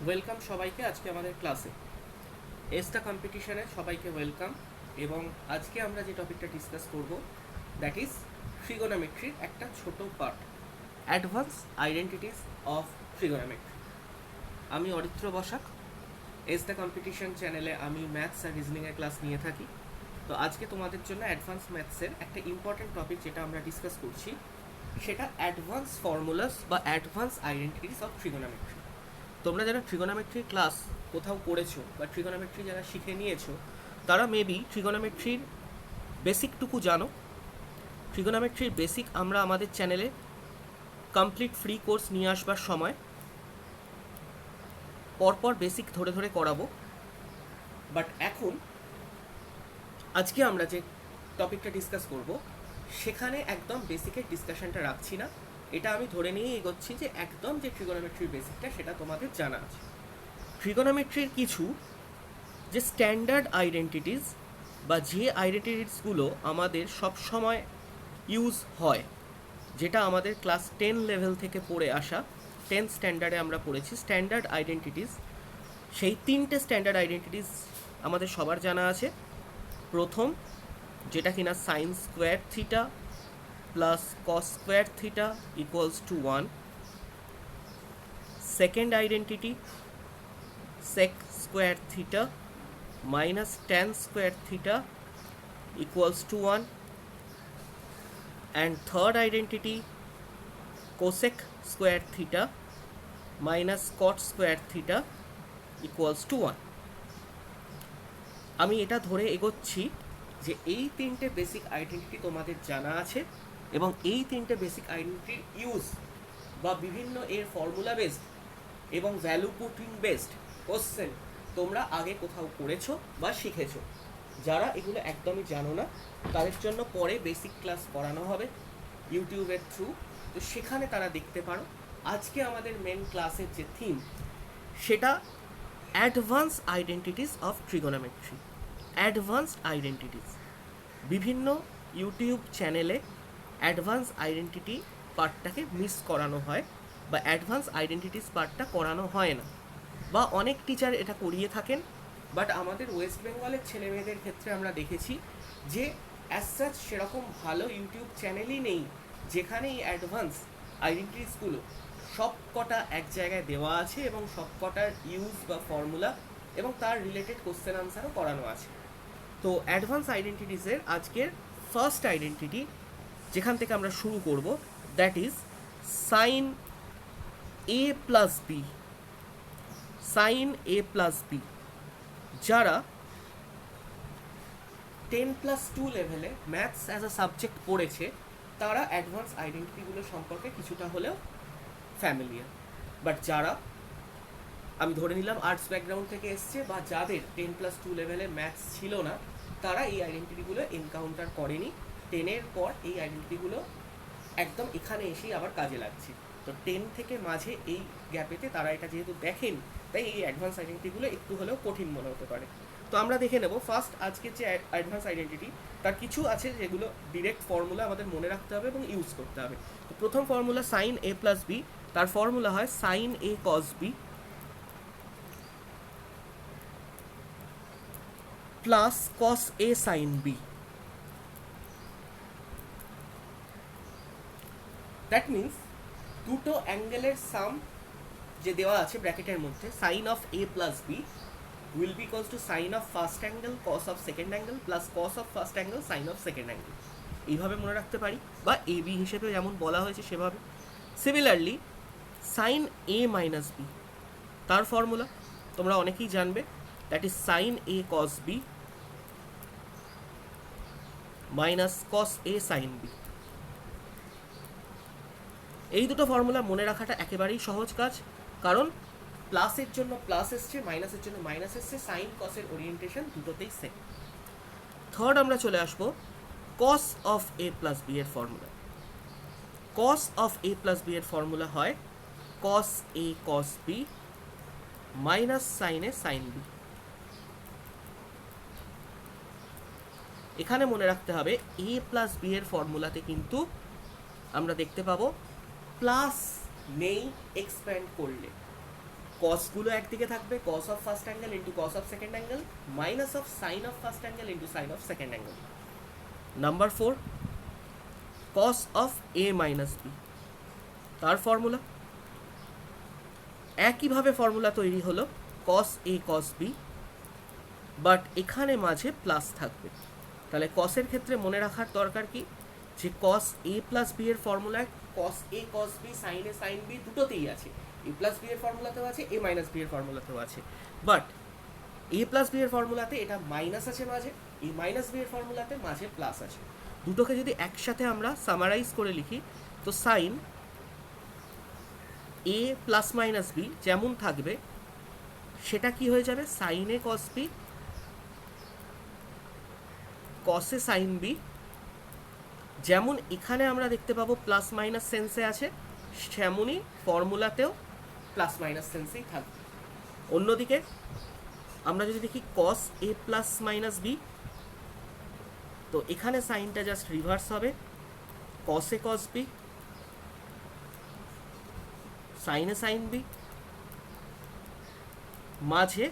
Welcome সবাইকে আজকে আমাদের ক্লাসে এস্টা কম্পিটিশনে সবাইকে ওয়েলকাম। এবং আজকে আমরা যে টপিকটা ডিসকাস করব দ্যাট ইজ ট্রিগোনোমেট্রির একটা ছোট part, advance identities of trigonometry. আমি অরিত্র বসাক, এস্টা কম্পিটিশন চ্যানেলে আমি ম্যাথস আর রিজনিংয়ের ক্লাস নিয়ে থাকি। তো আজকে তোমাদের জন্য অ্যাডভান্স ম্যাথসের একটা ইম্পর্টেন্ট টপিক যেটা আমরা ডিসকাস করছি সেটা অ্যাডভান্স ফর্মুলাস বা অ্যাডভান্স আইডেন্টিটিস অফ ট্রিগোনোমেট্রি। তোমরা যারা ট্রিগোনোমেট্রি ক্লাস কোথাও করেছো বা ট্রিগোনোমেট্রি যারা শিখে নিয়েছো তারা মেবি ট্রিগোনোমেট্রির বেসিকটুকু জানো। ট্রিগোনোমেট্রির বেসিক আমরা আমাদের চ্যানেলে কমপ্লিট ফ্রি কোর্স নিয়ে আসবার সময় পরপর বেসিক ধরে ধরে করাবো। বাট এখন আজকে আমরা যে টপিকটা ডিসকাস করব সেখানে একদম বেসিকের ডিসকাশনটা রাখছি না, এটা আমি ধরে নিয়েই এগোচ্ছি যে একদম যে ট্রিগোনোমেট্রির বেসিকটা সেটা তোমাদের জানা আছে। ট্রিগোনোমেট্রির কিছু যে স্ট্যান্ডার্ড আইডেন্টিটিস বা যে আইডেন্টিটিসগুলো আমাদের সব সময় ইউজ হয়, যেটা আমাদের ক্লাস 10 লেভেল থেকে পড়ে আসা, 10 স্ট্যান্ডার্ডে আমরা পড়েছি স্ট্যান্ডার্ড আইডেন্টিটিস। সেই তিনটে স্ট্যান্ডার্ড আইডেন্টিটিস আমাদের সবার জানা আছে। প্রথম, যেটা কিনা sine square theta plus cos square theta equals to 1। Second identity sec square theta minus tan square theta equals to 1, and third identity cosec square theta minus cot square theta equals to 1। আমি এটা ধরে এগোচ্ছি যে এই তিনটে basic identity তোমাদের জানা আছে এবং এই তিনটে বেসিক আইডেন্টিটির ইউজ বা বিভিন্ন এর ফর্মুলা বেসড এবং ভ্যালু পুটিং বেসড কোশ্চেন তোমরা আগে কোথাও করেছো বা শিখেছো। যারা এগুলো একদমই জানো না তাদের জন্য পরে বেসিক ক্লাস করানো হবে ইউটিউবের থ্রু, তো সেখানে তারা দেখতে পারো। আজকে আমাদের মেন ক্লাসের যে থিম সেটা advance identities of trigonometry. Advanced identities বিভিন্ন ইউটিউব চ্যানেলে অ্যাডভান্স আইডেন্টিটি পার্টটাকে মিস করানো হয় বা অ্যাডভান্স আইডেন্টিটিস পার্টটা করানো হয় না, বা অনেক টিচার এটা করিয়ে থাকেন। বাট আমাদের ওয়েস্ট বেঙ্গলের ছেলেমেয়েদের ক্ষেত্রে আমরা দেখেছি যে অ্যাজ সাচ সেরকম ভালো ইউটিউব চ্যানেলই নেই যেখানে এই অ্যাডভান্স আইডেন্টিটিসগুলো সব কটা এক জায়গায় দেওয়া আছে এবং সব কটার ইউজ বা ফর্মুলা এবং তার রিলেটেড কোশ্চেন আনসারও করানো আছে। তো অ্যাডভান্স আইডেন্টিটিসের আজকের ফার্স্ট আইডেন্টিটি যেখান থেকে আমরা শুরু করব that is sine A plus B. Sine A plus B যারা 10+2 লেভেলে ম্যাথস অ্যাজ আ সাবজেক্ট পড়েছে তারা অ্যাডভান্স আইডেন্টিটিগুলো সম্পর্কে কিছুটা হলেও ফ্যামিলিয়ার। বাট যারা আমি ধরে নিলাম আর্টস ব্যাকগ্রাউন্ড থেকে এসছে বা যাদের 10+2 লেভেলে ম্যাথস ছিল না তারা এই আইডেন্টিটিগুলো এনকাউন্টার করেনি। 10-এর পর এই আইডেন্টিটিগুলো একদম এখানে এসেই আবার কাজে লাগছে। তো 10 থেকে মাঝে এই গ্যাপেতে তারা এটা যেহেতু দেখেন তাই এই অ্যাডভান্স আইডেন্টিটিগুলো একটু হলেও কঠিন মনে হতে পারে। তো আমরা দেখে নেব ফার্স্ট আজকের যে অ্যাডভান্স আইডেন্টিটি তার কিছু আছে যেগুলো ডিরেক্ট ফর্মুলা আমাদের মনে রাখতে হবে এবং ইউজ করতে হবে। তো প্রথম ফর্মুলা সাইন এ প্লাস বি, তার ফর্মুলা হয় sine A cos B plus cos A sine B. That means দুটো অ্যাঙ্গেলের সাম যে দেওয়া আছে ব্র্যাকেটের মধ্যে sine of A plus B will be equals to sin of first angle cos of second angle plus cos of first angle sin of second angle। এইভাবে মনে রাখতে পারি বা এ বি হিসেবে যেমন বলা হয়েছে সেভাবে। Similarly sine A minus B, তার ফর্মুলা তোমরা অনেকেই জানবে, that is sine A cos B minus cos A sine B. এই দুটো ফর্মুলা মনে রাখাটা একেবারেই সহজ কাজ, কারণ প্লাসের জন্য প্লাস এসছে, মাইনাসের জন্য মাইনাস এসছে, সাইন কসের ওরিয়েন্টেশন দুটোতেই সেম। থার্ড আমরা চলে আসবো cos of A plus B এর formula. Cos of A plus B এর ফর্মুলা হয় cos A cos B minus sine A sine B. এখানে মনে রাখতে হবে এ প্লাস বি এর ফর্মুলাতে কিন্তু আমরা দেখতে পাবো প্লাস নেই এক্সপ্যান্ড করলে, কসগুলো একদিকে থাকবে, cos of first angle into cos of second angle minus of sine of first angle into sine of second angle. Number 4 cos of A minus B, তার ফর্মুলা একইভাবে ফর্মুলা তৈরি হলো কস এ কস বি, বাট এখানে মাঝে plus থাকবে। তাহলে কসের ক্ষেত্রে মনে রাখার দরকার কি, যে কস এ প্লাস বি এর ফর্মুলায় কস A cos B sine A sine B দুটোতেই আছে, এ প্লাস বি এর ফর্মুলাতেও আছে, এ মাইনাস বি এর ফর্মুলাতেও আছে। বাট এ প্লাস বি এর ফর্মুলাতে এটা মাইনাস আছে মাঝে, এ মাইনাস বি এর ফর্মুলাতে মাঝে প্লাস আছে। দুটোকে যদি একসাথে আমরা সামারাইজ করে লিখি, তো সাইন এ প্লাস মাইনাস বি যেমন থাকবে সেটা কি হয়ে যাবে, sign A cos B কসে sign B, যেমন এখানে আমরা দেখতে পাবো প্লাস মাইনাস সেন্সে আছে, সেমনই ফর্মুলাতেও প্লাস মাইনাস সেন্সেই থাকবে। অন্যদিকে আমরা যদি দেখি cos A plus minus B, তো এখানে সাইনটা জাস্ট রিভার্স হবে, কস A cos B sine A sine B, মাঝে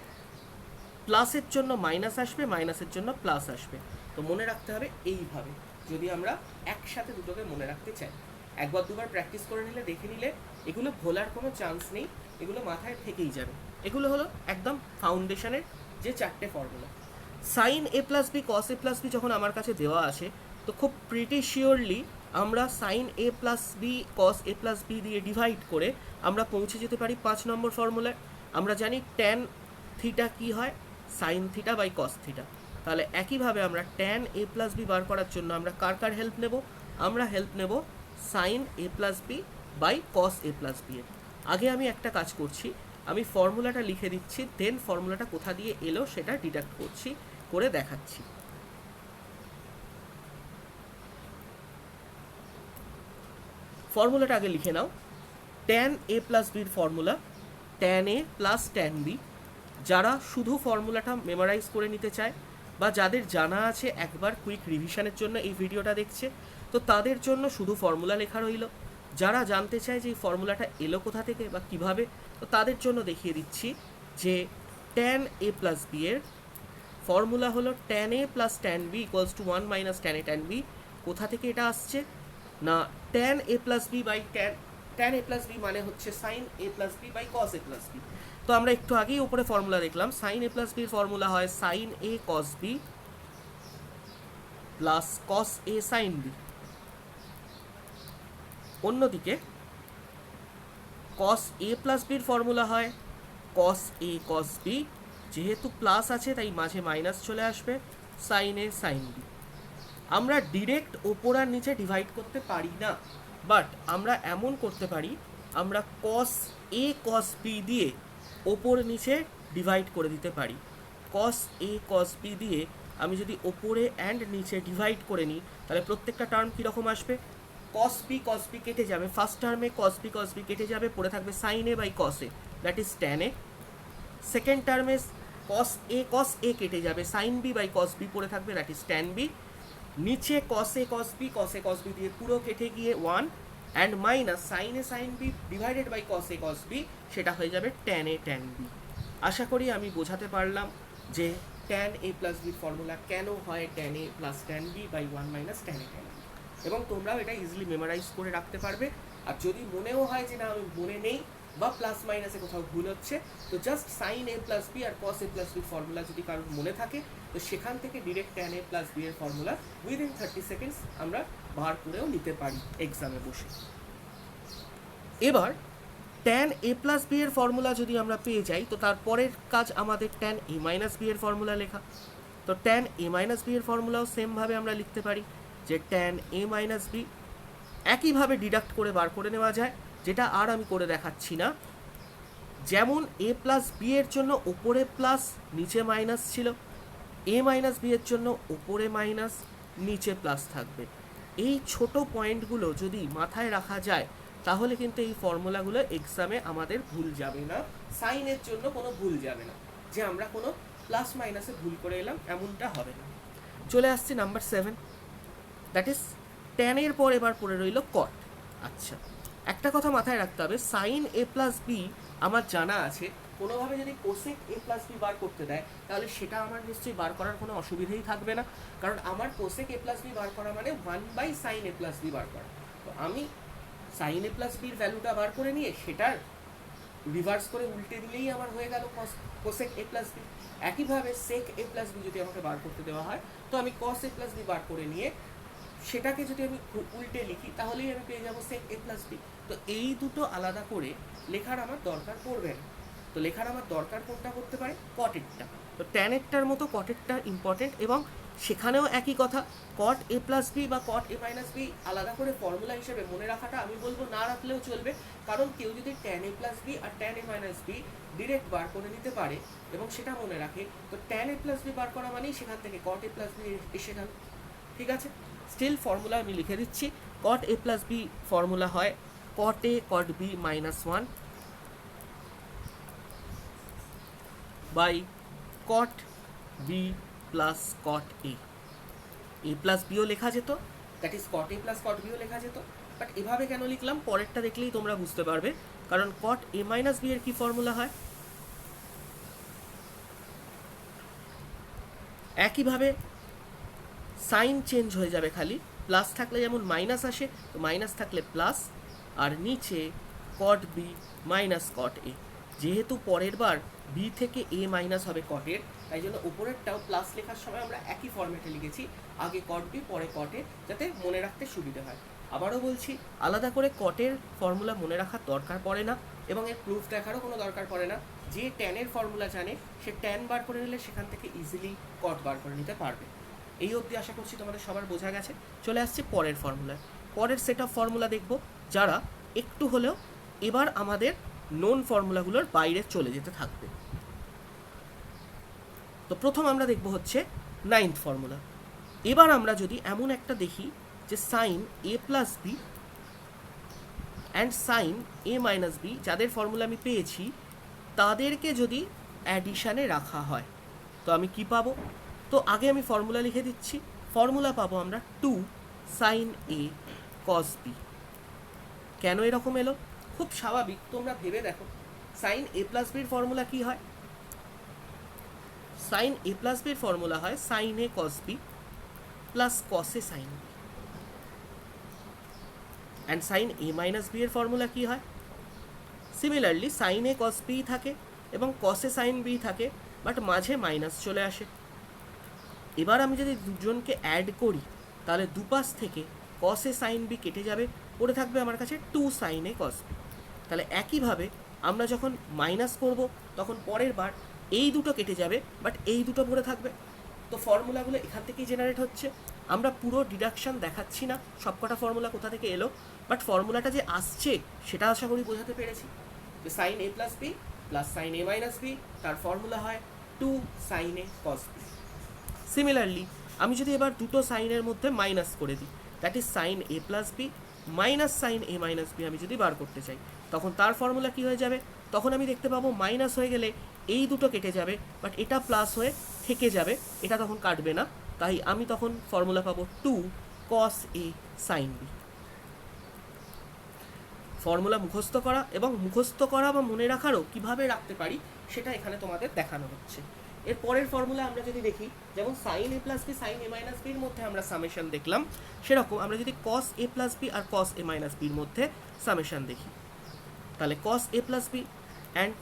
প্লাসের জন্য মাইনাস আসবে, মাইনাসের জন্য প্লাস আসবে। তো মনে রাখতে হবে এইভাবে, যদি আমরা একসাথে দুটোকে মনে রাখতে চাই। একবার দুবার প্র্যাকটিস করে নিলে, দেখে নিলে এগুলো ভোলার কোনো চান্স নেই, এগুলো মাথায় থেকেই যাবে। এগুলো হলো একদম ফাউন্ডেশনের যে চারটে formula. Sine A plus B cos A plus B যখন আমার কাছে দেওয়া আছে, তো খুব প্রিটি শিওরলি আমরা sign A plus B cos A plus B দিয়ে ডিভাইড করে আমরা পৌঁছে যেতে পারি 5 নম্বর ফর্মুলায়। আমরা জানি ট্যান থিটা কি হয়, sine theta by cos theta. তাহলে একইভাবে আমরা ট্যান এ প্লাস বি বার করার জন্য আমরা কার কার হেল্প নেব, আমরা হেল্প নেব sine A plus B by cos A plus B এর। আগে আমি একটা কাজ করছি, আমি ফর্মুলাটা লিখে দিচ্ছি, দেন ফর্মুলাটা কোথা দিয়ে এলো সেটা ডিডাক্ট করছি, করে দেখাচ্ছি। ফর্মুলাটা আগে লিখে নাও। ট্যান এ প্লাস বির formula tan A plus tan B. যারা শুধু ফর্মুলাটা মেমোরাইজ করে নিতে চায় বা যাদের জানা আছে একবার কুইক রিভিশনের জন্য এই ভিডিওটা দেখছে, তো তাদের জন্য শুধু ফর্মুলা লেখা রইল। যারা জানতে চায় যে এই ফর্মুলাটা এলো কোথা থেকে বা কিভাবে, তো তাদের জন্য দেখিয়ে দিচ্ছি যে ট্যান এ প্লাস বি এর ফর্মুলা হলো tan A plus tan B equals to 1 minus tan A tan B. কোথা থেকে এটা আসছে না, tan A plus B by tan A plus B মানে হচ্ছে sine A plus B by cos A plus B. তো আমরা একটু আগেই উপরে ফর্মুলা দেখলাম, সাইন এ প্লাস বির ফর্মুলা হয় sine A cos B plus cos A sine B. অন্যদিকে কস এ প্লাস বির ফর্মুলা হয় কস এ কস বি, যেহেতু প্লাস আছে তাই মাঝে মাইনাস চলে আসবে, সাইন এ সাইন বি। আমরা ডিরেক্ট ওপর আর নিচে ডিভাইড করতে পারি না, বাট আমরা এমন করতে পারি, আমরা কস এ কস বি দিয়ে ওপর নিচে ডিভাইড করে দিতে পারি। কস এ কস বি দিয়ে আমি যদি ওপরে অ্যান্ড নিচে ডিভাইড করে নিই, তাহলে প্রত্যেকটা টার্ম কীরকম আসবে, কস বি কেটে যাবে, ফার্স্ট টার্মে কস বি কেটে যাবে, পড়ে থাকবে sine A by cos A, that is tan A. Second টার্মে কস এ কেটে যাবে, sine B by cos B পড়ে থাকবে, দ্যাট ইজ ট্যান বি। নিচে কস এ কস বি দিয়ে পুরো কেটে গিয়ে 1 and minus sine A sine B divided by cos B, সেটা হয়ে যাবে ট্যান এ ট্যান বি। আশা করি আমি বোঝাতে পারলাম যে ট্যান এ প্লাস বির ফর্মুলা কেন হয় tan A plus tan B by 1 minus tan A tan B, এবং তোমরাও এটা ইজিলি মেমোরাইজ করে রাখতে পারবে। আর যদি মনেও হয় যে না আমি মনে নেই বা প্লাস মাইনাসে কোথাও ভুল হচ্ছে, তো জাস্ট সাইন এ প্লাস বি আর cos A plus B formula যদি কারোর মনে থাকে, তো সেখান থেকে direct tan A plus B এর ফর্মুলা উইদিন 30 সেকেন্ডস আমরা বার করেও নিতে পারি এক্সামে বসে। এবার ট্যান এ প্লাস বি এর ফর্মুলা যদি আমরা পেয়ে যাই, তো তারপরের কাজ আমাদের ট্যান এ মাইনাস বি এর ফর্মুলা লেখা। তো ট্যান এ মাইনাস বি এর ফর্মুলাও সেমভাবে আমরা লিখতে পারি যে ট্যান এ মাইনাস বি, একইভাবে ডিডাক্ট করে বার করে নেওয়া যায়, যেটা আর আমি করে দেখাচ্ছি না। যেমন এ প্লাস বি এর জন্য ওপরে প্লাস নিচে মাইনাস ছিল, এ মাইনাস বি এর জন্য ওপরে মাইনাস নিচে প্লাস থাকবে। এই ছোট পয়েন্টগুলো যদি মাথায় রাখা যায়, তাহলে কিন্তু এই ফর্মুলাগুলো এক্সামে আমাদের ভুল যাবে না, সাইনের জন্য কোনো ভুল যাবে না, যে আমরা কোনো প্লাস মাইনাসে ভুল করে এলাম এমনটা হবে না। চলে আসছি নাম্বার 7, দ্যাট ইজ ট্যানের পর এবার পড়ে রইল কট। আচ্ছা, একটা কথা মাথায় রাখতে হবে, সাইন এ প্লাস বি আমার জানা আছে কোনোভাবে যদি কোসেক এ প্লাস বি বার করতে দেয় তাহলে সেটা আমার নিশ্চয়ই বার করার কোনো অসুবিধাই থাকবে না, কারণ আমার কোসেক এ প্লাস বি বার করা মানে 1/sin এ প্লাস বি বার করা। তো আমি সাইন এ প্লাস বির ভ্যালুটা বার করে নিয়ে সেটার রিভার্স করে উল্টে দিলেই আমার হয়ে গেল কোসেক এ প্লাস বি। একইভাবে সেক এ প্লাস বি যদি আমাকে বার করতে দেওয়া হয় তো আমি কস এ প্লাস বি বার করে নিয়ে সেটাকে যদি আমি উল্টে লিখি তাহলেই আমি পেয়ে যাবো সেক এ প্লাস বি। তো এই দুটো আলাদা করে লেখার আমার দরকার পড়বে না। তো লেখার আমার দরকার কোনটা করতে পারে, কটেরটা। তো ট্যানেরটার মতো কটেরটা ইম্পর্টেন্ট, এবং সেখানেও একই কথা, কট এ প্লাস বি বা কট এ মাইনাস বি আলাদা করে ফর্মুলা হিসেবে মনে রাখাটা আমি বলবো না রাখলেও চলবে, কারণ কেউ যদি ট্যান এ প্লাস বি আর tan A minus B direct বার করে নিতে পারে এবং সেটা মনে রাখে, তো ট্যান এ প্লাস বি বার করা মানেই সেখান থেকে কট এ প্লাস বি এসে গেল। ঠিক আছে, স্টিল ফর্মুলা আমি লিখে দিচ্ছি। Cot A plus B formula হয় cot A cot B minus 1 by cot B plus cot A. A plus বিও লেখা যেত, that is cot A plus cot বিও লেখা যেত, বাট এভাবে কেন লিখলাম পরেরটা দেখলেই তোমরা বুঝতে পারবে। কারণ কট এ মাইনাস বি এর কি ফর্মুলা হয়, একইভাবে সাইন চেঞ্জ হয়ে যাবে, খালি প্লাস থাকলে যেমন মাইনাস আসে, তো মাইনাস থাকলে প্লাস, আর নিচে কট বি মাইনাস কট এ। যেহেতু পরের বার বি থেকে এ মাইনাস হবে কটের, তাই জন্য উপরেরটাও প্লাস লেখার সময় আমরা একই ফরম্যাটে লিখেছি, আগে কট বি পরে কটে, যাতে মনে রাখতে সুবিধা হয়। আবারও বলছি, আলাদা করে কটের ফর্মুলা মনে রাখার দরকার পড়ে না, এবং এর প্রুফ দেখারও কোনো দরকার পড়ে না। যে ট্যানের ফর্মুলা জানে সে ট্যান বার করে নিলে সেখান থেকে ইজিলি কট বার করে নিতে পারবে। এই অবধি আশা করছি তোমাদের সবার বোঝা গেছে। চলে আসছে পরের ফর্মুলা। পরের সেট অফ ফর্মুলা দেখব যারা একটু হলেও এবার আমাদের নোন ফর্মুলাগুলোর বাইরে চলে যেতে থাকবে। তো প্রথম আমরা দেখব হচ্ছে 9th ফর্মুলা। এবার আমরা যদি এমন একটা দেখি যে sine A plus B and sine A minus B, যাদের ফর্মুলা আমি পেয়েছি তাদেরকে যদি অ্যাডিশানে রাখা হয় তো আমি কি পাবো। তো আগে আমি ফর্মুলা লিখে দিচ্ছি। ফর্মুলা পাবো আমরা 2 সাইন এ কস বি। কেন এরকম এলো, খুব স্বাভাবিক, তোমরা ভেবে দেখো সাইন এ প্লাস বির ফর্মুলা কি হয়। সাইন এ প্লাস বির ফর্মুলা হয় sine A cos B plus cos A sine B. And sine A minus B এর ফর্মুলা কি হয়, similarly sine A cos B থাকে এবং কস এ সাইন বি থাকে, বাট মাঝে মাইনাস চলে আসে। এবার আমি যদি দুজনকে অ্যাড করি তাহলে দুপাশ থেকে কস এ সাইন বি কেটে যাবে, পড়ে থাকবে আমার কাছে 2 সাইন এ কস বি। তাহলে একইভাবে আমরা যখন মাইনাস করব তখন পরের বার এই দুটো কেটে যাবে, বাট এই দুটো পড়ে থাকবে। তো ফর্মুলাগুলো এখান থেকেই জেনারেট হচ্ছে। আমরা পুরো ডিডাকশন দেখাচ্ছি না সবকটা ফর্মুলা কোথা থেকে এলো, বাট ফর্মুলাটা যে আসছে সেটা আশা করি বোঝাতে পেরেছি। যে sine A plus B plus sine A minus B, তার ফর্মুলা হয় 2 sine A cos B. Similarly আমি যদি এবার দুটো সাইনের মধ্যে মাইনাস করে দিই, that is sine A plus B minus sine A minus B আমি যদি বার করতে চাই, তখন তার ফর্মুলা কি হয়ে যাবে, তখন আমি দেখতে পাবো মাইনাস হয়ে গেলে এই দুটো কেটে যাবে, বাট এটা প্লাস হয়ে থেকে যাবে, এটা তখন কাটবে না, তাই আমি তখন ফর্মুলা পাবো 2 cos A sine B. Formula মুখস্থ করা এবং মুখস্থ করা বা মনে রাখারও কিভাবে রাখতে পারি সেটা এখানে তোমাদের দেখানো হচ্ছে। এর পরের ফর্মুলা আমরা যদি দেখি, যেমন sine A plus B sine A minus বির মধ্যে আমরা সামেশন দেখলাম, সেরকম আমরা যদি কস এ প্লাস বি আর কস এ মাইনাস বির মধ্যে সামেশন দেখি, তাহলে cos A plus B and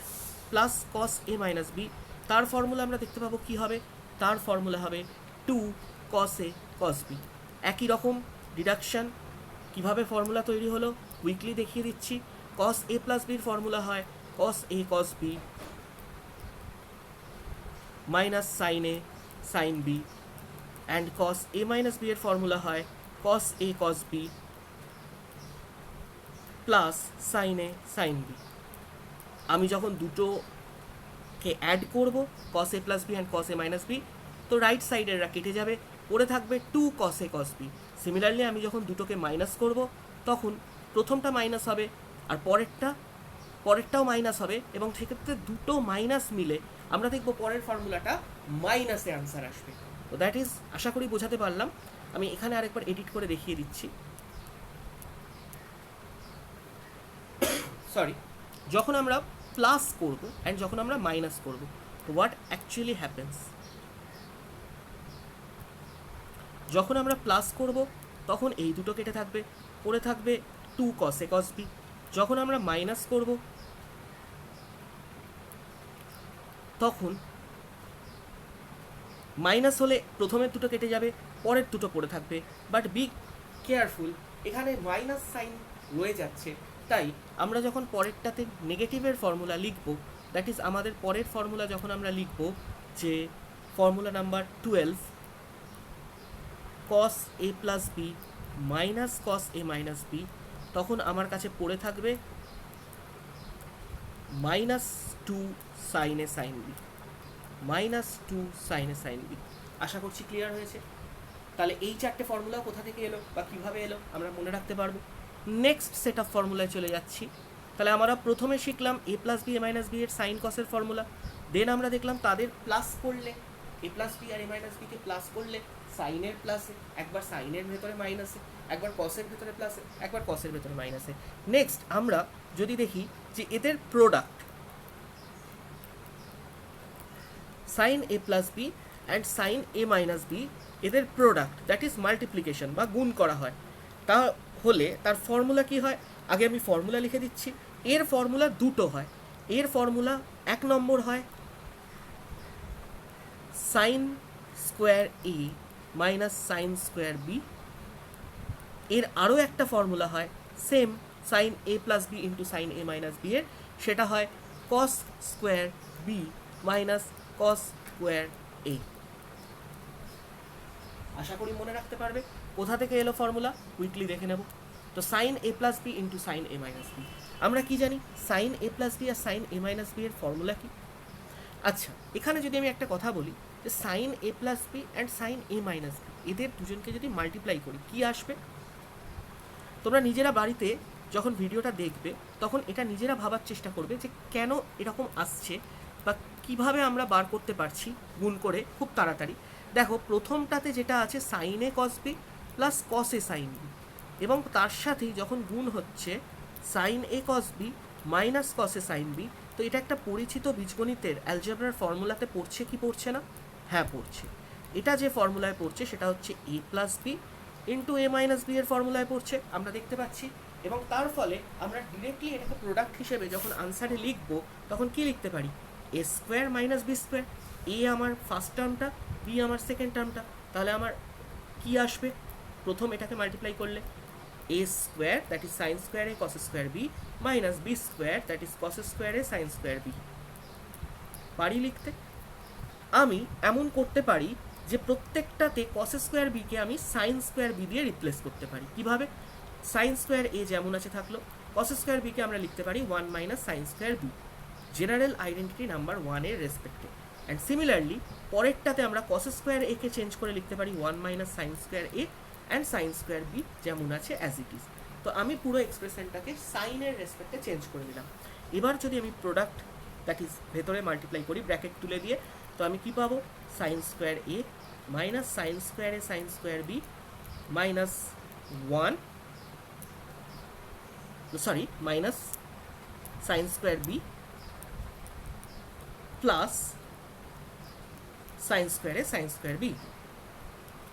plus cos A minus B, তার ফর্মুলা আমরা দেখতে পাবো কি হবে, তার ফর্মুলা হবে 2 কস এ কস বি। একই রকম ডিডাকশন, কিভাবে ফর্মুলা তৈরি হলো উইকলি দেখিয়ে দিচ্ছি। কস এ প্লাস বির ফর্মুলা হয় cos A cos B minus sine A sine B, and cos A minus B এর ফর্মুলা হয় cos A cos B plus sine A sine B. আমি যখন দুটোকে অ্যাড করব cos A plus B and cos A minus B, তো right সাইডেররা কেটে যাবে, পড়ে থাকবে 2 cos A cos B. Similarly আমি যখন দুটোকে মাইনাস করব তখন প্রথমটা মাইনাস হবে আর পরেরটাও মাইনাস হবে, এবং সেক্ষেত্রে দুটো মাইনাস মিলে আমরা দেখব পরের ফর্মুলাটা মাইনাসে আনসার আসবে। তো দ্যাট ইজ, আশা করি বোঝাতে পারলাম। আমি এখানে আরেকবার এডিট করে দেখিয়ে দিচ্ছি। সরি, যখন আমরা প্লাস করব অ্যান্ড যখন আমরা মাইনাস করব, তো হোয়াট অ্যাকচুয়ালি হ্যাপেন্স? যখন আমরা প্লাস করব তখন এই দুটো কেটে থাকবে, পড়ে থাকবে 2 cos a cos b। যখন আমরা মাইনাস করব তখন মাইনাস হলে প্রথমের দুটো কেটে যাবে, পরের দুটো পড়ে থাকবে। বাট বি কেয়ারফুল, এখানে মাইনাস সাইন রয়ে যাচ্ছে, তাই আমরা যখন পরেরটাতে নেগেটিভের ফর্মুলা লিখব, দ্যাট ইজ আমাদের পরের ফর্মুলা যখন আমরা লিখব যে formula number 12 cos a plus B minus cos a minus B, তখন আমার কাছে পড়ে থাকবে -2 sin a sin b, -2 sin a sin b। আশা করছি ক্লিয়ার হয়েছে। তাহলে এই চারটে ফর্মুলা কোথা থেকে এলো বা কীভাবে এলো আমরা মনে রাখতে পারবো। নেক্সট সেট অফ ফর্মুলায় চলে যাচ্ছি। তাহলে আমরা প্রথমে শিখলাম এ plus B A minus B এর সাইন কসের ফর্মুলা, দেন আমরা দেখলাম তাদের প্লাস করলে এ প্লাস বি আর এ মাইনাস বিকে প্লাস করলে সাইনের প্লাসে, একবার সাইনের ভেতরে মাইনাসে, একবার কসের ভেতরে প্লাসে, একবার কসের ভেতরে মাইনাসে। নেক্সট আমরা যদি দেখি যে এদের product sine A plus B and sine A minus B, এদের প্রোডাক্ট দ্যাট ইজ মাল্টিপ্লিকেশন বা গুণ করা হয়, তাহলে তার ফর্মুলা কি হয়? আগে আমি ফর্মুলা লিখে দিচ্ছি। এর ফর্মুলা দুটো হয়। এর ফর্মুলা 1 নম্বর হয় সাইন স্কোয়ার এ মাইনাস সাইন স্কোয়ার বি। এর আরও একটা ফর্মুলা হয় same sine A plus B into sine A minus B এর, সেটা হয় cos square B minus cos square A. আশা করি মনে রাখতে পারবে। কোথা থেকে এলো ফর্মুলা কুইকলি দেখে নেব। তো sine A plus B into sine A minus B, আমরা কি জানি সাইন এ প্লাস বি আর সাইন এ মাইনাস বি এর ফর্মুলা কি? আচ্ছা, এখানে যদি আমি একটা কথা বলি যে sine A plus B and sine A minus B, এদের দুজনকে যদি মাল্টিপ্লাই করি কি আসবে? তোমরা নিজেরা বাড়িতে যখন ভিডিওটা দেখবে তখন এটা নিজেরা ভাবার চেষ্টা করবে যে কেন এরকম আসছে বা কিভাবে আমরা বার করতে পারছি গুণ করে খুব তাড়াতাড়ি। দেখো প্রথমটাতে যেটা আছে sign A cos B plus cos A sine B, এবং তার সাথেই যখন গুণ হচ্ছে sine A cos B minus cos A sine B, তো এটা একটা পরিচিত বীজগণিতের অ্যালজেব্রার ফর্মুলাতে পড়ছে কি পড়ছে না? হ্যাঁ পড়ছে। এটা যে ফর্মুলায় পড়ছে সেটা হচ্ছে A plus B into A minus B এর ফর্মুলায় পড়ছে, আমরা দেখতে পাচ্ছি। এবং তার ফলে আমরা ডিরেক্টলি এটাকে প্রোডাক্ট হিসেবে যখন আনসারে লিখবো তখন কি লিখতে পারি? A square minus B square. A আমার ফার্স্ট টার্মটা, বি আমার সেকেন্ড টার্মটা। তাহলে আমার কি আসবে প্রথম এটাকে মাল্টিপ্লাই করলে? A square that is sine square A cos square B minus B square that is cos square A sine square B. পারি লিখতে? আমি এমন করতে পারি যে প্রত্যেকটাতে কস স্কোয়ার বিকে আমি সাইন স্কোয়ার বি দিয়ে রিপ্লেস করতে পারি। কিভাবে? সাইন স্কোয়ার এ যেমন আছে থাকলো, কস স্কোয়ার বিকে আমরা লিখতে পারি 1 minus sine square B, general identity number 1 এর রেসপেক্টে। অ্যান্ড সিমিলারলি পরেরটাতে আমরা কস স্কোয়ার এ কে চেঞ্জ করে লিখতে পারি 1 minus sine square A and sine square B যেমন আছে অ্যাজ ইট ইজ। তো আমি পুরো এক্সপ্রেশনটাকে সাইনের রেসপেক্টে চেঞ্জ করে নিলাম। এবার যদি আমি প্রোডাক্ট দ্যাট ইজ ভেতরে মাল্টিপ্লাই করি ব্র্যাকেট তুলে দিয়ে, তো আমি কি পাবো? Sine square A minus sine square A sine square B minus 1, sorry minus sine square B plus sine square A sine square B,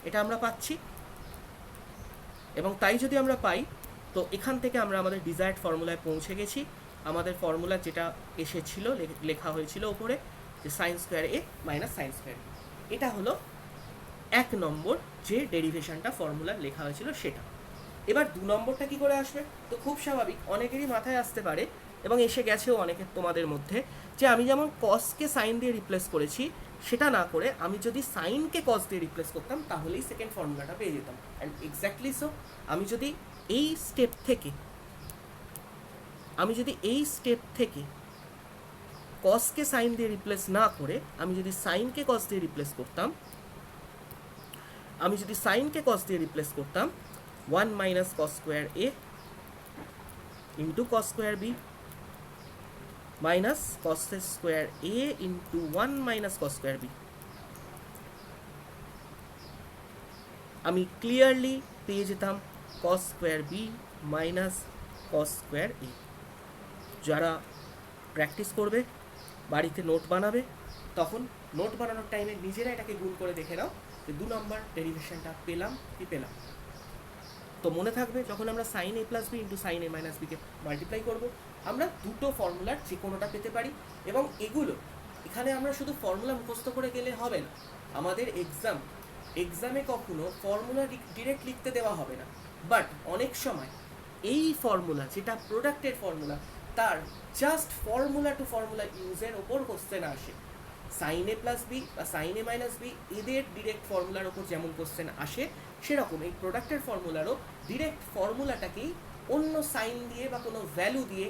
এটা আমরা পাচ্ছি। এবং তাই যদি আমরা পাই তো এখান থেকে আমরা আমাদের ডিজায়ার্ড ফর্মুলায় পৌঁছে গেছি। আমাদের ফর্মুলা যেটা এসেছিল লেখা হয়েছিল উপরে যে সাইন স্কোয়ার এ মাইনাস সাইন স্কোয়ার বি, এটা হলো 1 নম্বর যে ডেরিভেশনটা ফর্মুলা লেখা হয়েছিল সেটা। এবার 2 নম্বরটা কি করে আসবে? তো খুব স্বাভাবিক, অনেকেরই মাথায় আসতে পারে এবং এসে গেছেও অনেকের তোমাদের মধ্যে, যে আমি যেমন কসকে সাইন দিয়ে রিপ্লেস করেছি সেটা না করে আমি যদি সাইনকে কস দিয়ে রিপ্লেস করতাম তাহলেই সেকেন্ড ফর্মুলাটা পেয়ে যেতাম। অ্যান্ড এক্স্যাক্টলি সো, আমি যদি এই স্টেপ থেকে কসকে সাইন দিয়ে রিপ্লেস না করে আমি যদি সাইনকে কস দিয়ে রিপ্লেস করতাম 1 minus cos square A into cos square B minus cos square A into 1 minus cos square B, আমি ক্লিয়ারলি পেয়ে যেতাম cos square B minus cos square A. যারা প্র্যাকটিস করবে, বাড়িতে নোট বানাবে, তখন নোট বানানোর টাইমে নিজেরা এটাকে গুণ করে দেখে নাও যে 2 নম্বর ডেরিভেশনটা পেলাম কি পেলাম। তো মনে থাকবে যখন আমরা sign A plus B into sine A minus bike multiply করবো, আমরা দুটো ফর্মুলার যে কোনোটা পেতে পারি। এবং এগুলো এখানে আমরা শুধু ফর্মুলা মুখস্থ করে গেলে হবে না, আমাদের এক্সামে কখনো ফর্মুলা ডিরেক্ট লিখতে দেওয়া হবে না, বাট অনেক সময় এই ফর্মুলা যেটা প্রোডাক্টের ফর্মুলা তার জাস্ট ফর্মুলা টু ফর্মুলা ইউজের ওপর কোশ্চেন আসে। সাইন এ প্লাস বি বা সাইন এ মাইনাস বি এদের ডিরেক্ট ফর্মুলার ওপর যেমন কোশ্চেন আসে, সেরকম এই প্রোডাক্টের ফর্মুলারও ডিরেক্ট ফর্মুলাটাকেই অন্য সাইন দিয়ে বা কোনো ভ্যালু দিয়ে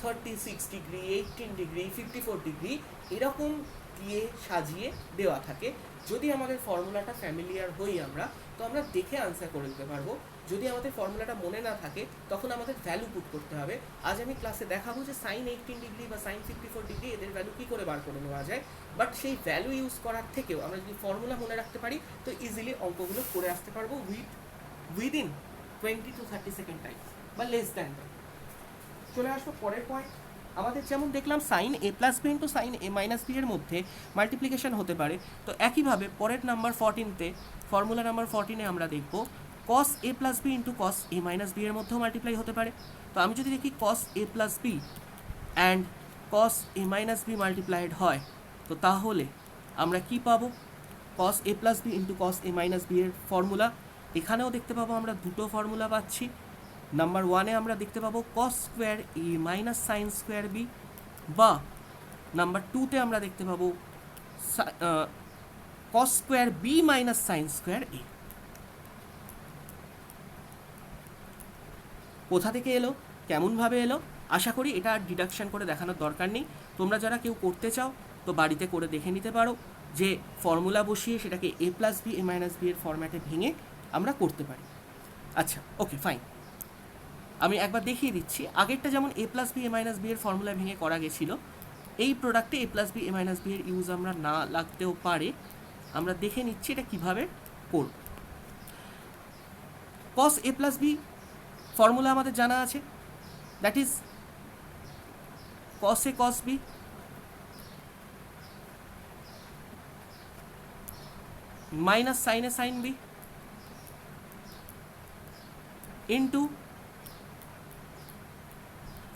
36 ডিগ্রি, 18 ডিগ্রি, 54 ডিগ্রি এরকম দিয়ে সাজিয়ে দেওয়া থাকে। যদি আমাদের ফর্মুলাটা ফ্যামিলিয়ার হই আমরা, তো আমরা দেখে আনসার করে দিতে পারবো। যদি আমাদের ফর্মুলাটা মনে না থাকে, তখন আমাদের ভ্যালু পুট করতে হবে। আজ আমি ক্লাসে দেখাবো যে সাইন 18 ডিগ্রি বা সাইন 54 ডিগ্রি এদের ভ্যালু কী করে বার করে নেওয়া যায়। বাট সেই ভ্যালু ইউজ করার থেকেও আমরা যদি ফর্মুলা মনে রাখতে পারি, তো ইজিলি অঙ্কগুলো করে আসতে পারবো উইদিন 20 to 30 সেকেন্ড টাইম বা লেস দ্যান। চলে আসবো পরের পয়েন্ট। আমাদের যেমন দেখলাম sine A plus B into sine A minus B এর মধ্যে মাল্টিপ্লিকেশন হতে পারে, তো একইভাবে পরের নাম্বার 14তে ফর্মুলা নাম্বার 14-এ আমরা দেখব cos A plus B into cos A minus B এর মধ্যেও মাল্টিপ্লাই হতে পারে। তো আমি যদি দেখি cos A plus B and cos A minus B multiplied হয়, তো তাহলে আমরা কি পাবো? কস A plus B into cos A minus B এর ফর্মুলা এখানেও দেখতে পাবো, আমরা দুটো ফর্মুলা পাচ্ছি। নাম্বার 1-এ আমরা দেখতে পাবো কস স্কোয়ার এ মাইনাস সাইন স্কোয়ার বি, বা নাম্বার 2-তে আমরা দেখতে পাবো cos square B minus sine square A. কোথা থেকে এলো, কেমনভাবে এলো, আশা করি এটা আর ডিডাকশন করে দেখানোর দরকার নেই। তোমরা যারা কেউ করতে চাও তো বাড়িতে করে দেখে নিতে পারো যে ফর্মুলা বসিয়ে সেটাকে এ plus B A minus B এর ফরম্যাটে ভেঙে আমরা করতে পারি। আচ্ছা, ওকে, ফাইন। আমি একবার দেখিয়ে দিচ্ছি, আগেরটা যেমন এ plus B A minus B এর ফর্মুলা ভেঙে করা গেছিলো, এই প্রোডাক্টে এ plus B A minus B এর ইউজ আমরা না লাগতেও পারে। আমরা দেখে নিচ্ছি এটা কীভাবে করব। Cos A plus B formula আমাদের জানা আছে, that is cos A cos B minus sine A sine B into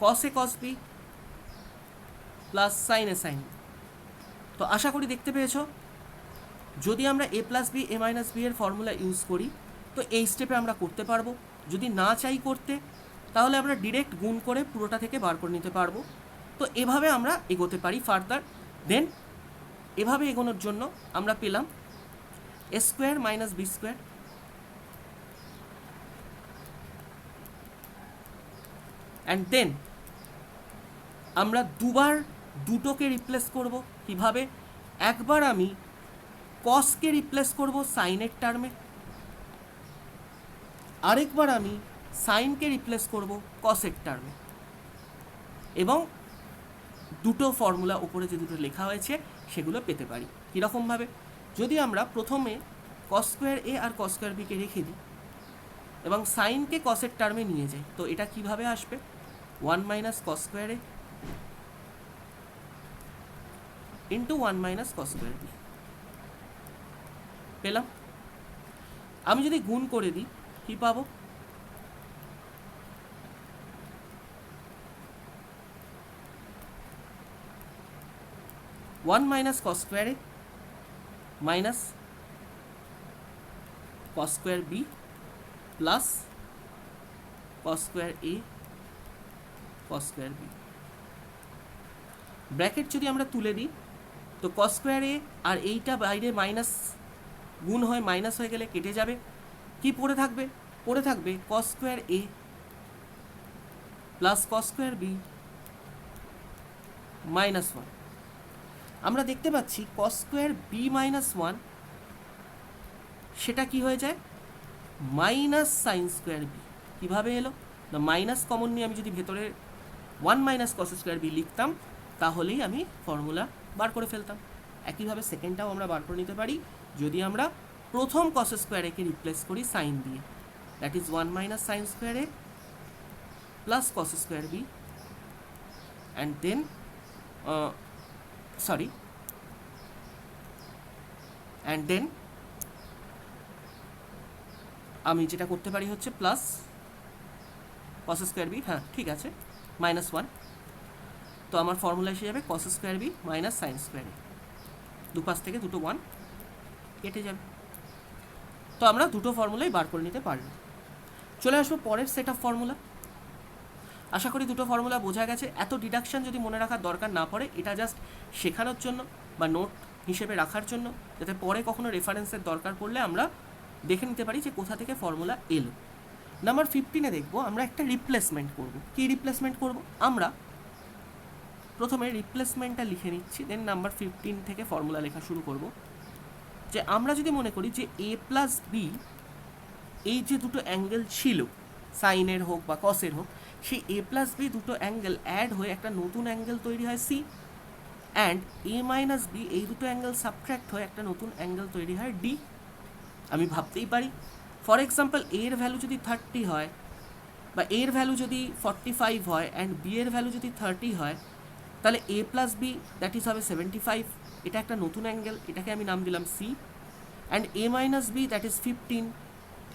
cos A cos B plus sine A sine. তো আশা করি দেখতে পেয়েছ, যদি আমরা A plus B A minus B এর ফর্মুলা ইউজ করি তো এই স্টেপে আমরা করতে পারবো। যদি না চাই করতে, তাহলে আমরা ডিরেক্ট গুণ করে পুরোটা থেকে বার করে নিতে পারবো। তো এভাবে আমরা এগোতে পারি ফার্দার। দেন এভাবে এগোনোর জন্য আমরা পেলাম A square minus B square, and then আমরা দুবার দুটোকে রিপ্লেস করব। কিভাবে? একবার আমি কসকে রিপ্লেস করব সাইনের টার্মে, আরেকবার আমি সাইনকে রিপ্লেস করব কসের টার্মে। এবং দুটো ফর্মুলা উপরে যে দুটো লেখা হয়েছে সেগুলো পেতে পারি। কীরকমভাবে? যদি আমরা প্রথমে কস স্কোয়ার এ আর কস স্কোয়ার বিকে রেখে দিই এবং সাইনকে কসের টার্মে নিয়ে যাই, তো এটা কিভাবে আসবে? 1 minus cos square A into 1 minus cos square B পেলাম। আমি যদি গুণ করে দিই কি পাবো? 1 minus cos square A minus cos square B plus cos square A cos square B. Bracket যদি আমরা তুলে দিই তো কস স্কোয়ার এ আর এইটা বাইরে মাইনাস গুণ হয়ে মাইনাস হয়ে গেলে কেটে যাবে। কি পড়ে থাকবে? পড়ে থাকবে cos square A plus cos square B minus 1। আমরা দেখতে পাচ্ছি কস স্কোয়ার বি মাইনাস 1 সেটা কি হয়ে যায়? Minus sine square B. কীভাবে এলো? না, মাইনাস কমন নিয়ে আমি যদি ভেতরে 1 মাইনাস কস স্কোয়ার বি লিখতাম তাহলেই আমি ফর্মুলা বার করে ফেলতাম। একইভাবে সেকেন্ডটাও আমরা বার করে নিতে পারি যদি আমরা প্রথম কস স্কোয়ার একে রিপ্লেস করি সাইন দিয়ে, that is 1 minus sine square A plus cos square B, and then sorry, and then আমি যেটা করতে পারি হচ্ছে প্লাস কস স্কোয়ার বি, হ্যাঁ ঠিক আছে, -1। তো আমার ফর্মুলা এসে যাবে cos square B minus sine square A, দুপাশ থেকে দুটো 1 কেটে যাবে। তো আমরা দুটো ফর্মুলাই বার করে নিতে পারলাম। চলে আসবো পরের সেট অফ ফর্মুলা। আশা করি দুটো ফর্মুলা বোঝা গেছে। এত ডিডাকশন যদি মনে রাখার দরকার না পড়ে, এটা জাস্ট শেখানোর জন্য বা নোট হিসেবে রাখার জন্য, যাতে পরে কখনো রেফারেন্সের দরকার পড়লে আমরা দেখে নিতে পারি যে কোথা থেকে ফর্মুলা এলো। নাম্বার 15-এ দেখবো আমরা একটা রিপ্লেসমেন্ট করব। কি রিপ্লেসমেন্ট করব? আমরা প্রথমে রিপ্লেসমেন্টটা লিখে নিচ্ছি, দেন নাম্বার 15 থেকে ফর্মুলা লেখা শুরু করব। যে আমরা যদি মনে করি যে এ প্লাস বি, এই যে দুটো অ্যাঙ্গেল ছিল, সাইনের হোক বা কসের হোক, সেই এ প্লাস বি দুটো অ্যাঙ্গেল অ্যাড হয়ে একটা নতুন অ্যাঙ্গেল তৈরি হয় C, and A minus B এই দুটো অ্যাঙ্গেল সাবট্র্যাক্ট হয়ে একটা নতুন অ্যাঙ্গেল তৈরি হয় ডি। আমি ভাবতেই পারি, ফর এক্সাম্পল এর ভ্যালু যদি 30 হয়, বা এর ভ্যালু যদি 45 হয়, অ্যান্ড বি এর ভ্যালু যদি 30 হয়, তাহলে এ প্লাস বি দ্যাট ইজ হবে 75, এটা একটা নতুন অ্যাঙ্গেল, এটাকে আমি নাম দিলাম C, and A minus B that is 15,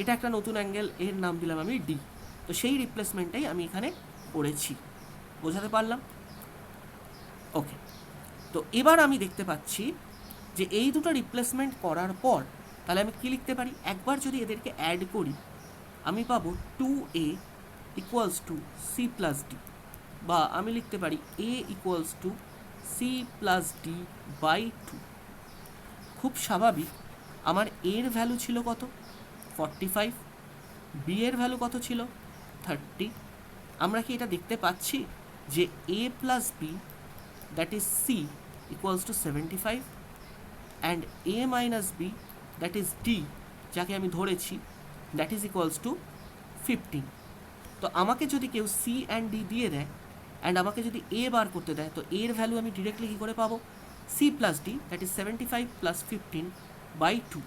এটা একটা নতুন অ্যাঙ্গেল, এর নাম দিলাম আমি ডি। তো সেই রিপ্লেসমেন্টটাই আমি এখানে করেছি, বোঝাতে পারলাম? ওকে, তো এবার আমি দেখতে পাচ্ছি যে এই দুটো রিপ্লেসমেন্ট করার পর তাহলে আমি কী লিখতে পারি? একবার যদি এদেরকে অ্যাড করি আমি পাবো 2a equals to C plus D, বা আমি লিখতে পারি a equals to C plus D by 2। খুব স্বাভাবিক, আমার এর ভ্যালু ছিল কত? 45, বি এর ভ্যালু কত ছিল? 30। আমরা কি এটা দেখতে পাচ্ছি যে a plus B that is C equals to 75, and a minus B that is D, যাকে আমি ধরেছি, দ্যাট ইজ ইকুয়ালস টু 15। তো আমাকে যদি কেউ সি অ্যান্ড ডি দিয়ে দেয়, অ্যান্ড আমাকে যদি এ বার করতে দেয়, তো এর ভ্যালু আমি ডিরেক্টলি কী করে পাবো? C plus D that is 75 plus 15 by 2,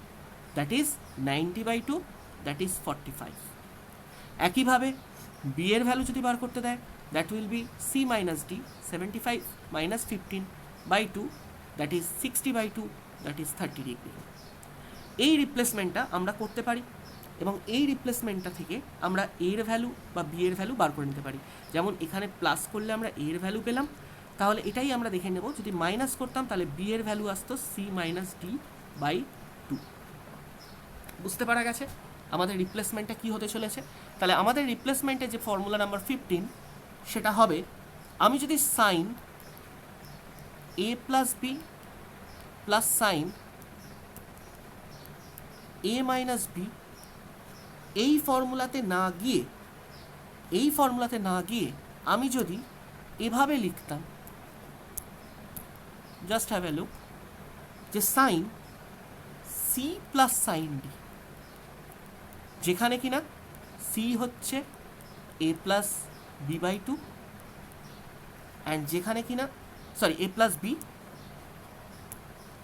that is 90 by 2, that is 45। একইভাবে বি এর ভ্যালু যদি বার করতে দেয়, that will be C minus D 75 minus 15 by 2, that is 60 by 2, that is 30 degree. এই রিপ্লেসমেন্টটা আমরা করতে পারি, এবং এই রিপ্লেসমেন্টটা থেকে আমরা এর ভ্যালু বা বি এর ভ্যালু বার করে নিতে পারি। যেমন এখানে প্লাস করলে আমরা এর ভ্যালু পেলাম, তাহলে এটাই আমরা দেখে নেব যদি মাইনাস করতাম তাহলে বি এর ভ্যালু আসতো সি মাইনাস ডি বাই 2। বুঝতে পারা গেছে আমাদের রিপ্লেসমেন্টটা কী হতে চলেছে? তাহলে আমাদের রিপ্লেসমেন্টে যে ফর্মুলা নাম্বার 15 সেটা হবে, আমি যদি sine A plus B plus sine A minus B এই ফর্মুলাতে না গিয়ে আমি যদি এভাবে লিখতাম, জাস্ট হ্যাভ এ লুক, যে sine C plus sine D, যেখানে কিনা সি হচ্ছে A plus B by 2, and যেখানে কিনা sorry A plus B,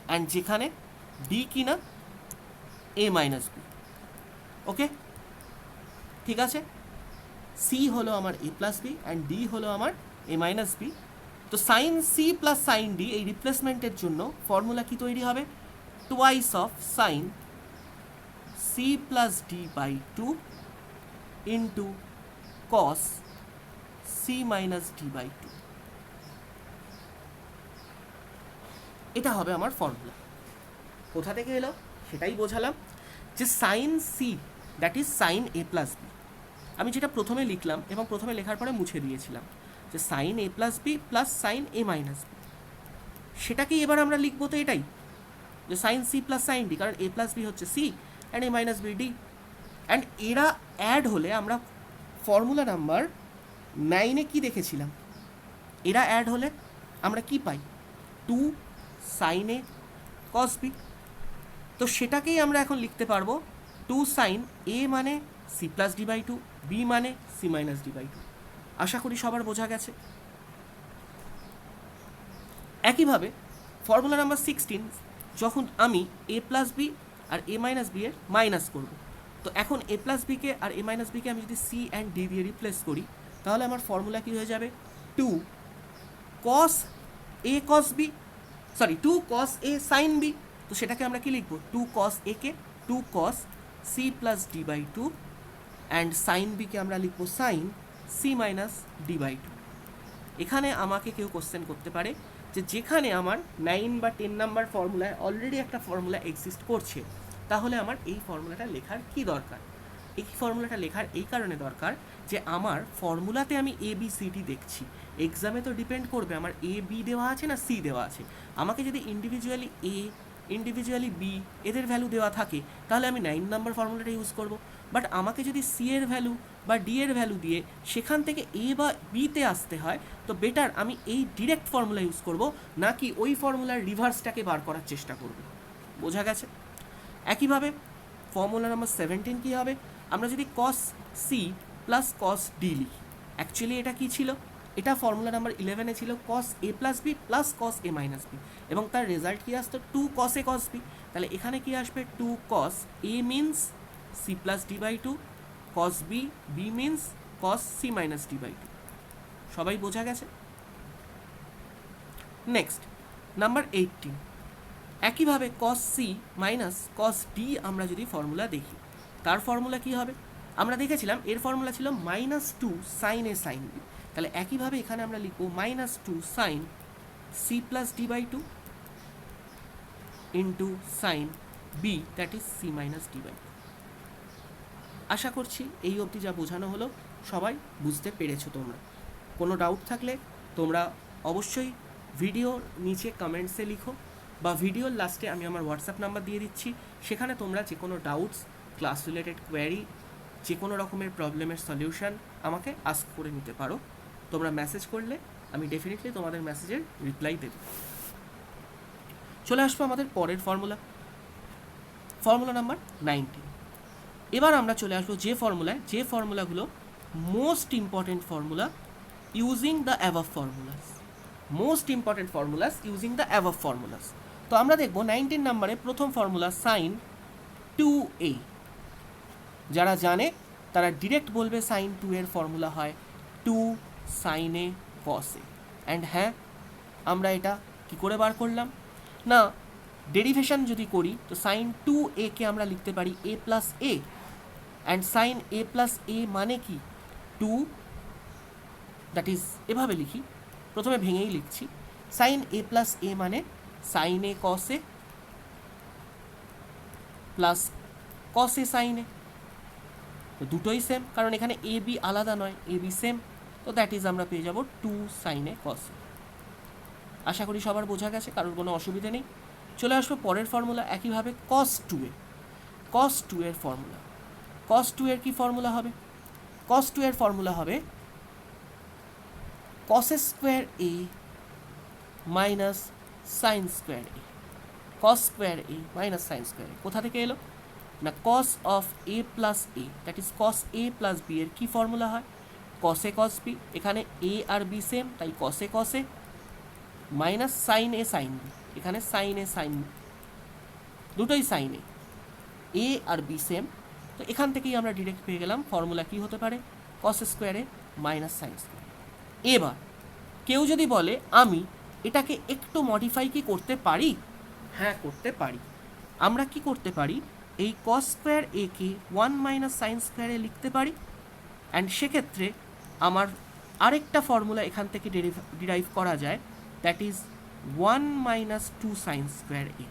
and যেখানে ডি কিনা এ মাইনাস বি। ওকে, ঠিক আছে, সি হলো আমার A plus B and D হলো আমার এ মাইনাস বি। তো sine C plus sine D এই রিপ্লেসমেন্টের জন্য ফর্মুলা কি তৈরি হবে? Twice of sine C plus D by 2 into cos C minus D by 2। এটা হবে আমার ফর্মুলা। কোথা থেকে এলো সেটাই বোঝালাম, যে sine C that is sine A plus B, আমি যেটা প্রথমে লিখলাম এবং প্রথমে লেখার পরে মুছে দিয়েছিলাম, যে sine A plus B plus sine A minus B, সেটাকেই এবার আমরা লিখবো তো এটাই, যে sine C plus sine D, কারণ এ প্লাস বি হচ্ছে C and A minus B D, and এরা অ্যাড হলে আমরা ফর্মুলা নাম্বার 9-এ কী দেখেছিলাম, এরা অ্যাড হলে আমরা কি পাই? 2 সাইন এ কস বি। তো সেটাকেই আমরা এখন লিখতে পারবো 2 সাইন এ মানে C plus D by 2, B মানে সি মাইনাস ডি বাই 2। আশা করি সবার বোঝা গেছে। একইভাবে ফর্মুলা নাম্বার 16, যখন আমি এ প্লাস বি আর এ মাইনাস বি এর মাইনাস করব, তো এখন এ প্লাস বিকে আর এ মাইনাস বিকে আমি যদি সি অ্যান্ড ডি দিয়ে রিপ্লেস করি, তাহলে আমার ফর্মুলা কী হয়ে যাবে? 2 cos A cos B, sorry 2 cos a sin b, তো সেটাকে আমরা কি লিখবো, 2 cos a কে 2 cos c plus D by two, and sine বিকে আমরা লিখবো sine C minus D by two. এখানে আমাকে কেউ কোশ্চেন করতে পারে যে যেখানে আমার 9 বা 10 নাম্বার ফর্মুলায় অলরেডি একটা ফর্মুলা এক্সিস্ট করছে, তাহলে আমার এই ফর্মুলাটা লেখার কি দরকার? এই ফর্মুলাটা লেখার এই কারণে দরকার যে আমার ফর্মুলাতে আমি এ বি সি ডি দেখছি, এক্সামে তো ডিপেন্ড করবে আমার এ বি দেওয়া আছে না সি দেওয়া আছে। আমাকে যদি ইন্ডিভিজুয়ালি এ ইন্ডিভিজুয়ালি বি এদের ভ্যালু দেওয়া থাকে, তাহলে আমি 9 নাম্বার ফর্মুলাটা ইউজ করব। বাট আমাকে যদি সি এর ভ্যালু বা ডি এর ভ্যালু দিয়ে সেখান থেকে এ বা বিতে আসতে হয়, তো বেটার আমি এই ডিরেক্ট ফর্মুলা ইউজ করব, নাকি ওই ফর্মুলার রিভার্সটাকে বার করার চেষ্টা করব। বোঝা গেছে? একইভাবে ফর্মুলা নাম্বার 17 কী হবে? আমরা যদি cos C plus cos D লিখি, অ্যাকচুয়ালি এটা কী ছিল? এটা ফর্মুলা নাম্বার 11-এ ছিল cos A plus B plus cos A minus B, এবং তার রেজাল্ট কী আসতো? 2 cos a cos b। তাহলে এখানে কি আসবে? 2 cos a means C plus D by two, cos b b means cos c minus D by two. সবাই বোঝা গেছে? নেক্সট নাম্বার 18, একইভাবে cos c minus cos d আমরা যদি ফর্মুলা দেখি, তার ফর্মুলা কি হবে? আমরা দেখেছিলাম এর ফর্মুলা ছিল -2 sin a sin b। তাহলে একইভাবে এখানে আমরা লিখব -2 sin c plus D by two into sine B, that is C minus D by two. আশা করছি এই অবধি যা বোঝানো হলো সবাই বুঝতে পেরেছো তোমরা। কোনো ডাউট থাকলে তোমরা অবশ্যই ভিডিওর নিচে কমেন্টসে লিখো, বা ভিডিওর লাস্টে আমি আমার হোয়াটসঅ্যাপ নাম্বার দিয়ে দিচ্ছি, সেখানে তোমরা যে কোনো ডাউটস, ক্লাস রিলেটেড কোয়ারি, যে কোনো রকমের প্রবলেমের সলিউশন আমাকে আস্ক করে নিতে পারো। তোমরা মেসেজ করলে আমি ডেফিনেটলি তোমাদের মেসেজের রিপ্লাই দেব। চলে আসবো আমাদের পরের ফর্মুলা, ফর্মুলা নাম্বার 19। এবার আমরা চলে আসবো যে ফর্মুলাগুলো most important formula using the above formulas, most important formulas using the above formulas. তো আমরা দেখবো 19 নম্বরে প্রথম ফর্মুলা সাইন 2a। যারা জানে তারা ডিরেক্ট বলবে সাইন 2 এর ফর্মুলা হয় 2 sin a cos a। And হ্যাঁ, আমরা এটা কি করে বার করলাম না, ডেরিভেশন যদি করি তো সাইন 2a কে আমরা লিখতে পারি a plus a, and sine a plus a মানে কি 2, দ্যাট ইজ এভাবে লিখি, প্রথমে ভেঙেই লিখছি, সাইন a প্লাস a মানে sine a cos a plus cos a sin a। তো দুটোই সেম, কারণ এখানে এ বি আলাদা নয়, এ বি সেম, তো দ্যাট ইজ আমরা পেয়ে যাব 2 sin a cos a। আশা করি সবার বোঝা গেছে, কারোর কোনো অসুবিধা নেই। চলে আসবো পরের ফর্মুলা, একইভাবে cos 2a, cos 2 এর ফর্মুলা, cos 2 এর কি ফর্মুলা হবে? cos 2 এর ফর্মুলা হবে cos square a minus sine square a, cos square a minus sine square a। কোথা থেকে এলো না, cos of a plus a, that is cos a plus b এর কি ফর্মুলা হয়? cos a cos b। এখানে a আর b same, তাই cos a cos a minus sine a sine b, এখানে সাইন a সাইন b, দুটোই sine a আর b same, তো এখান থেকেই আমরা ডিরেক্ট পেয়ে গেলাম ফর্মুলা কি হতে পারে, cos square a minus sine square. এবার কেউ যদি বলে আমি এটাকে একটু মডিফাই কি করতে পারি? হ্যাঁ, করতে পারি। আমরা কি করতে পারি, এই cos square a K 1 minus sine square a লিখতে পারি, অ্যান্ড সেক্ষেত্রে আমার আরেকটা ফর্মুলা এখান থেকে ডিরাইভ করা যায়, that is 1 minus 2 sine square a।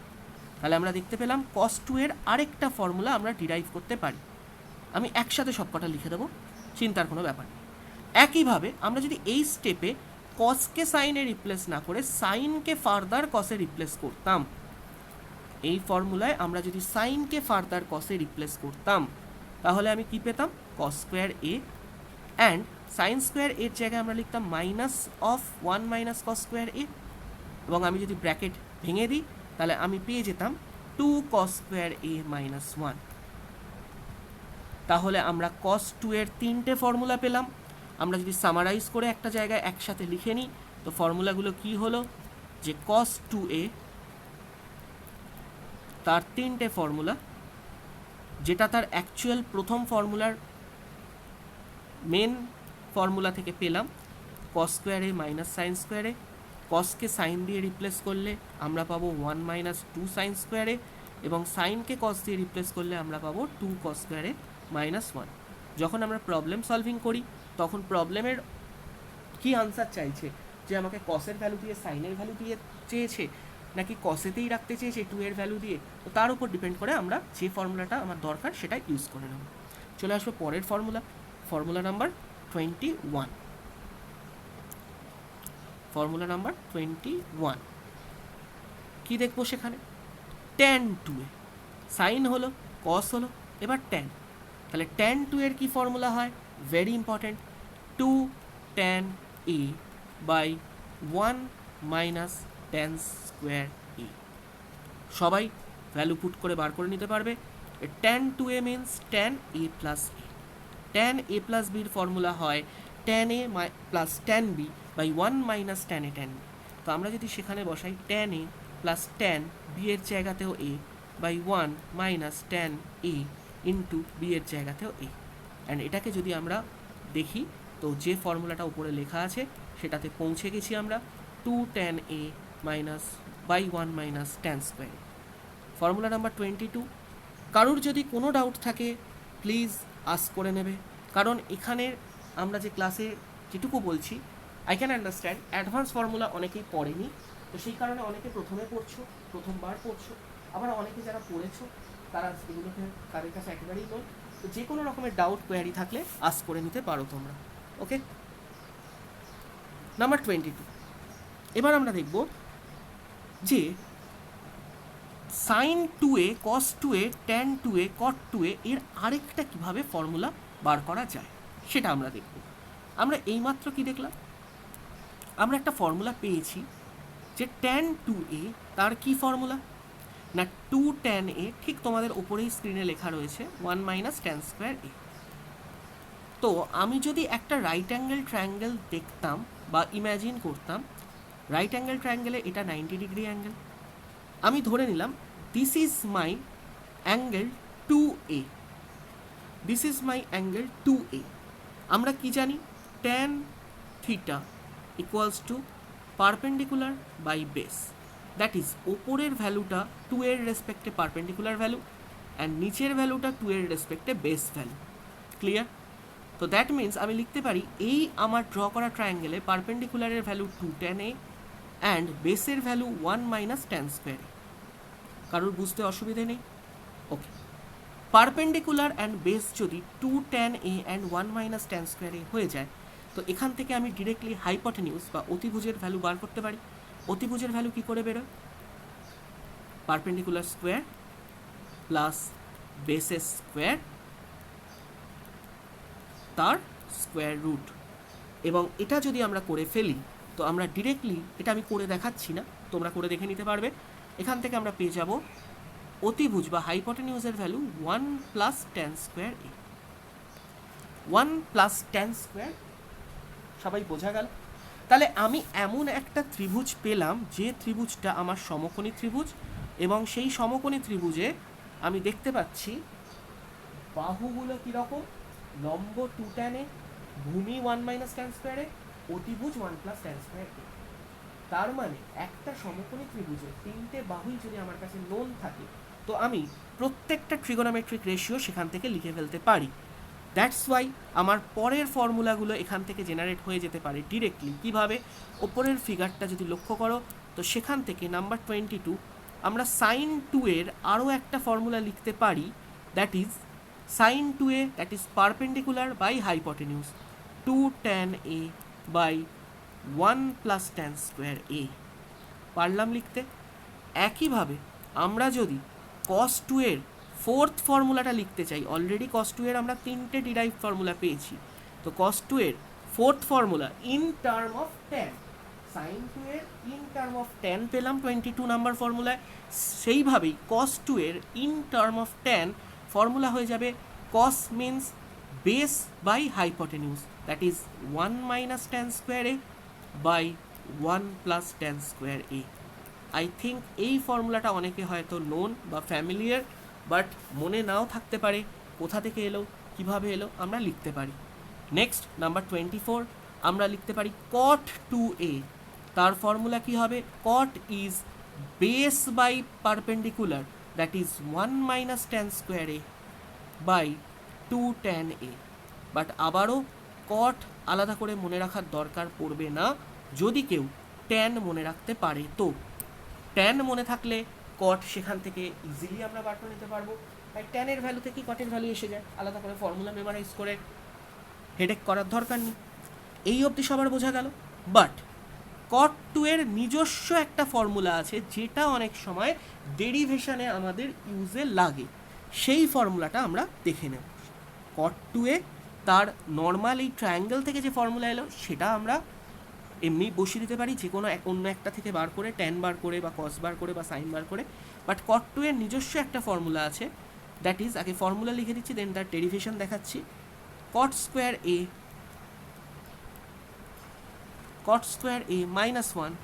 তাহলে আমরা দেখতে পেলাম cos 2 এর আরেকটা ফর্মুলা আমরা ডিরাইভ করতে পারি। আমি একসাথে সবকটা লিখে দেবো, চিন্তার কোনো ব্যাপার নেই। একইভাবে আমরা যদি এই স্টেপে কসকে সাইনে রিপ্লেস না করে সাইনকে ফার্দার কসে রিপ্লেস করতাম, এই ফর্মুলায় আমরা যদি সাইনকে ফার্দার কসে রিপ্লেস করতাম, তাহলে আমি কি পেতাম, cos square A, and sine square এর জায়গায় আমরা লিখতাম minus of 1 minus cos square A, এবং আমি যদি ব্র্যাকেট ভেঙে দিই তাহলে আমি পেয়ে যেতাম 2 কস স্কোয়ার এ মাইনাস 1। তাহলে আমরা cos 2 এর 3টে ফর্মুলা পেলাম। আমরা যদি সামারাইজ করে একটা জায়গায় একসাথে লিখে নিই, তো ফর্মুলাগুলো কি হলো, যে cos 2a তার 3টে ফর্মুলা, যেটা তার অ্যাকচুয়াল প্রথম ফর্মুলার মেন ফর্মুলা থেকে পেলাম, cos স্কোয়ার এ মাইনাস সাইন স্কোয়ার এ, কসকে সাইন দিয়ে রিপ্লেস করলে আমরা পাবো 1 মাইনাস 2 সাইন স্কোয়ারে, এবং সাইনকে কস দিয়ে রিপ্লেস করলে আমরা পাবো 2 কস স্কোয়ারে মাইনাস 1। যখন আমরা প্রবলেম সলভিং করি তখন প্রবলেমের কি আনসার চাইছে, যে আমাকে কসের ভ্যালু দিয়ে সাইনের ভ্যালু দিয়ে চেয়েছে, নাকি কসেতেই রাখতে চেয়েছে 2 এর ভ্যালু দিয়ে, তো তার উপর ডিপেন্ড করে আমরা যে ফর্মুলাটা আমার দরকার সেটা ইউজ করে নেব। চলে আসবো পরের ফর্মুলা নাম্বার 21। ফর্মুলা নাম্বার 21 কি দেখবো সেখানে, tan 2a, সাইন হলো কস হলো, এবার tan, তাহলে tan 2 এর কি ফর্মুলা হয়, very important, 2 tan a by 1 minus tan square a। সবাই ভ্যালু পুট করে বার করে নিতে পারবে। tan 2a means tan a plus a, tan a plus বির ফর্মুলা হয় tan a plus tan b by 1 minus tan a tan b। তো আমরা যদি সেখানে বসাই tan a plus tan b এর জায়গাতেও a by 1 minus tan a into b এর জায়গাতেও a, অ্যান্ড এটাকে যদি আমরা দেখি তো যে ফর্মুলাটা উপরে লেখা আছে সেটাতে পৌঁছে গেছি আমরা, 2 tan a minus by 1 minus tan square. Formula number 22। কারোর যদি কোনো ডাউট থাকে প্লিজ আস্ক করে নেবে, কারণ এখানে আমরা যে ক্লাসে যেটুকু বলছি I can understand advance formula অনেকেই পড়েনি, তো সেই কারণে অনেকে প্রথমে পড়ছো, প্রথমবার পড়ছো, আবার অনেকে যারা পড়েছো তারা এগুলোকে তাদের কাছে একেবারেই নয়। তো যে কোনো রকমের ডাউট কোয়ারি থাকলে আস্ক করে নিতে পারো তোমরা। ওকে, নাম্বার 22। এবার আমরা দেখব যে সাইন 2a কস 2a ট্যান 2a কট 2a এর আরেকটা কিভাবে ফর্মুলা বার করা যায় সেটা আমরা দেখব। আমরা এইমাত্র কি দেখলাম, আমরা একটা ফর্মুলা পেয়েছি যে ট্যান 2a, তার কি ফর্মুলা না 2 tan a, ঠিক তোমাদের ওপরেই স্ক্রিনে লেখা রয়েছে 1 মাইনাস ট্যান স্কোয়ার a। তো আমি যদি একটা রাইট অ্যাঙ্গেল ট্রায়াঙ্গেল দেখতাম বা ইম্যাজিন করতাম, রাইট অ্যাঙ্গেল ট্রায়াঙ্গেলে এটা 90 ডিগ্রি অ্যাঙ্গেল, আমি ধরে নিলাম this is my angle 2a, this is my angle 2a। আমরা কি জানি, tan theta equals to perpendicular by base, that is ওপরের ভ্যালুটা 2 এর রেসপেক্টে পারপেন্ডিকুলার ভ্যালু অ্যান্ড নিচের ভ্যালুটা 2 এর রেসপেক্টে বেস ভ্যালু। ক্লিয়ার? তো দ্যাট মিন্স আমি লিখতে পারি এই আমার ড্র করা ট্রায়াঙ্গেলে পারপেন্ডিকুলারের ভ্যালু 2 tan a অ্যান্ড বেসের value 1 minus tan square a। কারোর বুঝতে অসুবিধে নেই? ওকে, পারপেন্ডিকুলার অ্যান্ড বেস যদি 2 tan a and 1 minus tan square a হয়ে যায়, তো এখান থেকে আমি ডিরেক্টলি হাইপোটেনিউস বা অতিভুজের ভ্যালু বার করতে পারি। অতিভুজের ভ্যালু কি করে বেরোয়, পারপেন্ডিকুলার স্কোয়ার প্লাস বেসের স্কোয়ার তার স্কোয়ার রুট। এবং এটা যদি আমরা করে ফেলি তো আমরা ডিরেক্টলি, এটা আমি করে দেখাচ্ছি না, তোমরা করে দেখে নিতে পারবে, এখান থেকে আমরা পেয়ে যাব অতিভুজ বা হাইপোটেনিউসের value 1 plus tan square a, 1 plus tan square. সবাই বোঝা গেল? তাহলে আমি এমন একটা ত্রিভুজ পেলাম যে ত্রিভুজটা আমার সমকোণী ত্রিভুজ, এবং সেই সমকোণী ত্রিভুজে আমি দেখতে পাচ্ছি বাহুগুলো কীরকম, লম্ব 2 tan a, ভূমি 1 মাইনাস ট্যান স্কোয়ার a, অতিভুজ 1 প্লাস ট্যান স্কোয়ার a। তার মানে একটা সমকোণী ত্রিভুজে 3টে বাহুই যদি আমার কাছে নোন থাকে, তো আমি প্রত্যেকটা ট্রিগোনোমেট্রিক রেশিও সেখান থেকে লিখে ফেলতে পারি। দ্যাটস ওয়াই আমার পরের ফর্মুলাগুলো এখান থেকে জেনারেট হয়ে যেতে পারে ডিরেক্টলি। কীভাবে? ওপরের ফিগারটা যদি লক্ষ্য করো তো সেখান থেকে নাম্বার 22 আমরা সাইন 2 এর আরও একটা ফর্মুলা লিখতে পারি, that is sine 2a, that is perpendicular by hypotenuse 2 tan a by 1 plus tan square a। পারলাম লিখতে? একইভাবে আমরা যদি cos 2 এর ফোর্থ ফর্মুলাটা লিখতে চাই, অলরেডি cos 2 এর আমরা 3টে ডিরাইভ ফর্মুলা পেয়েছি, তো cos 2 এর fourth formula in term of tan, sin 2 এর ইন টার্ম অফ tan পেলাম 22 নাম্বার ফর্মুলায়, সেইভাবেই cos 2 এর in term of tan formula হয়ে যাবে cos means base by hypotenuse, that is 1 minus tan square a by 1 plus tan square a। I think এই ফর্মুলাটা অনেকে হয়তো নোন বা ফ্যামিলিয়ার, বাট মনে নাও থাকতে পারে কোথা থেকে এলো, কিভাবে এলো, আমরা লিখতে পারি। নেক্সট নাম্বার 24 আমরা লিখতে পারি cot 2a, তার ফর্মুলা কি হবে? Cot is base by perpendicular, that is 1 minus tan square a by 2 tan a. But আবারও কট আলাদা করে মনে রাখার দরকার পড়বে না যদি কেউ ট্যান মনে রাখতে পারে। তো ট্যান মনে থাকলে কট সেখান থেকে ইজিলি আমরা বার করে নিতে পারবো। তাই ট্যানের ভ্যালু থেকে কটের ভ্যালু এসে যায়, আলাদা করে ফর্মুলা মেমোরাইজ করে হেডেক করার দরকার নেই। এই অবধি সবার বোঝা গেল। বাট কট টু এর নিজস্ব একটা ফর্মুলা আছে যেটা অনেক সময় ডেরিভেশনে আমাদের ইউজে লাগে, সেই ফর্মুলাটা আমরা দেখে নেব। কট টু এ তার নর্মাল এই ট্রায়াঙ্গেল থেকে যে ফর্মুলা এলো সেটা আমরা এমনি বসিয়ে দিতে পারি, যে কোনো অন্য একটা থেকে বার করে, ট্যান বার করে বা কস বার করে বা সাইন বার করে। বাট কট টু এর নিজস্ব একটা ফর্মুলা আছে, দ্যাট ইজ, আগে ফর্মুলা লিখে দিচ্ছি দেন তার ডেরিভেশন দেখাচ্ছি। Cot square A minus 1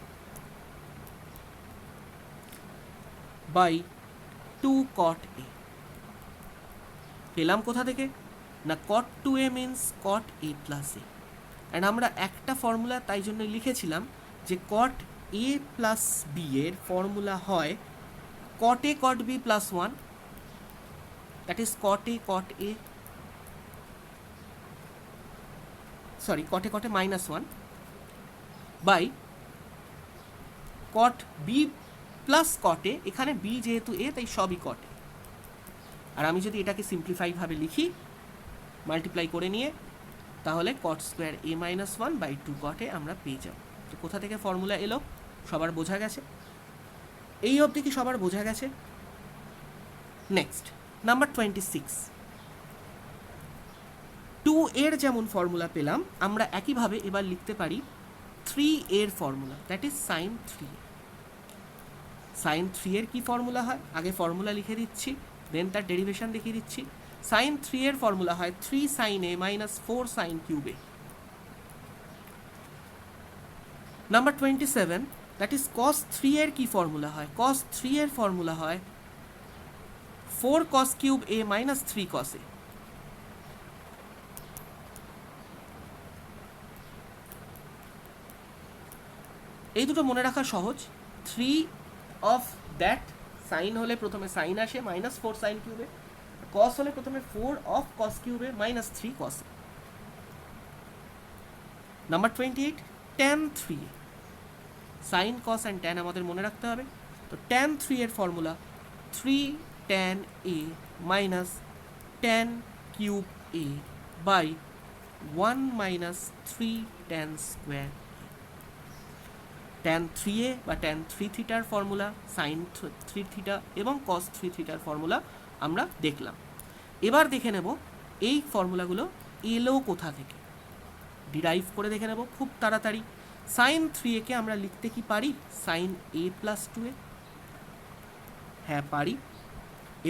by 2 cot A. পেলাম কোথা থেকে? না, cot two A means cot A plus A. And আমরা একটা ফর্মুলা তাই জন্য লিখেছিলাম যে কট এ প্লাস বি এর ফর্মুলা হয় cot A cot B plus 1, that is cot A cot A minus 1 by cot B plus cot A. এখানে B যেহেতু এ তাই সবই কট এ। আর আমি যদি এটাকে সিম্পলিফাই ভাবে লিখি মাল্টিপ্লাই করে নিয়ে, তাহলে cot square A minus 1 by 2 cot a আমরা পেয়ে যাব। তো কোথা থেকে ফর্মুলা এলো সবার বোঝা গেছে? এই অবধি কি সবার বোঝা গেছে? নেক্সট নাম্বার 26, 2 এর যেমন ফর্মুলা পেলাম, আমরা একইভাবে এবার লিখতে পারি 3 এর formula, that is sine 3। Sine 3 এর কি ফর্মুলা হয়? আগে ফর্মুলা লিখে দিচ্ছি, দেন তার ডেরিভেশন দেখিয়ে দিচ্ছি। সাইন 3 এর ফর্মুলা হয় 3 sine A minus 4 sine cube A. Number 27, that is cos 3 এর কি ফর্মুলা হয়? কস 3 এর ফর্মুলা হয় 4 কস কিউব এ মাইনাস 3 কস এ। এই দুটো মনে রাখা সহজ। 3 অফ দ্যাট, সাইন হলে প্রথমে সাইন আসে মাইনাস 4 সাইন কিউবে, কস হলে প্রথমে 4 অফ কস কিউবে minus 3 cos. Number 28, tan 3 sine cos and tan আমাদের মনে রাখতে হবে। তো ট্যান 3 এর formula 3 tan A minus tan cube A by 1 minus 3 tan square. Tan 3 A বা ট্যান 3 থিটার ফর্মুলা, সাইন 3 থিটা এবং কস 3 থিটার ফর্মুলা আমরা দেখলাম। এবার দেখে নেব এই ফর্মুলাগুলো এলো কোথা থেকে, ডিরাইভ করে দেখে নেব খুব তাড়াতাড়ি। সাইন 3 একে আমরা লিখতে কি পারি? সাইন এ প্লাস 2 এ, হ্যাঁ পারি।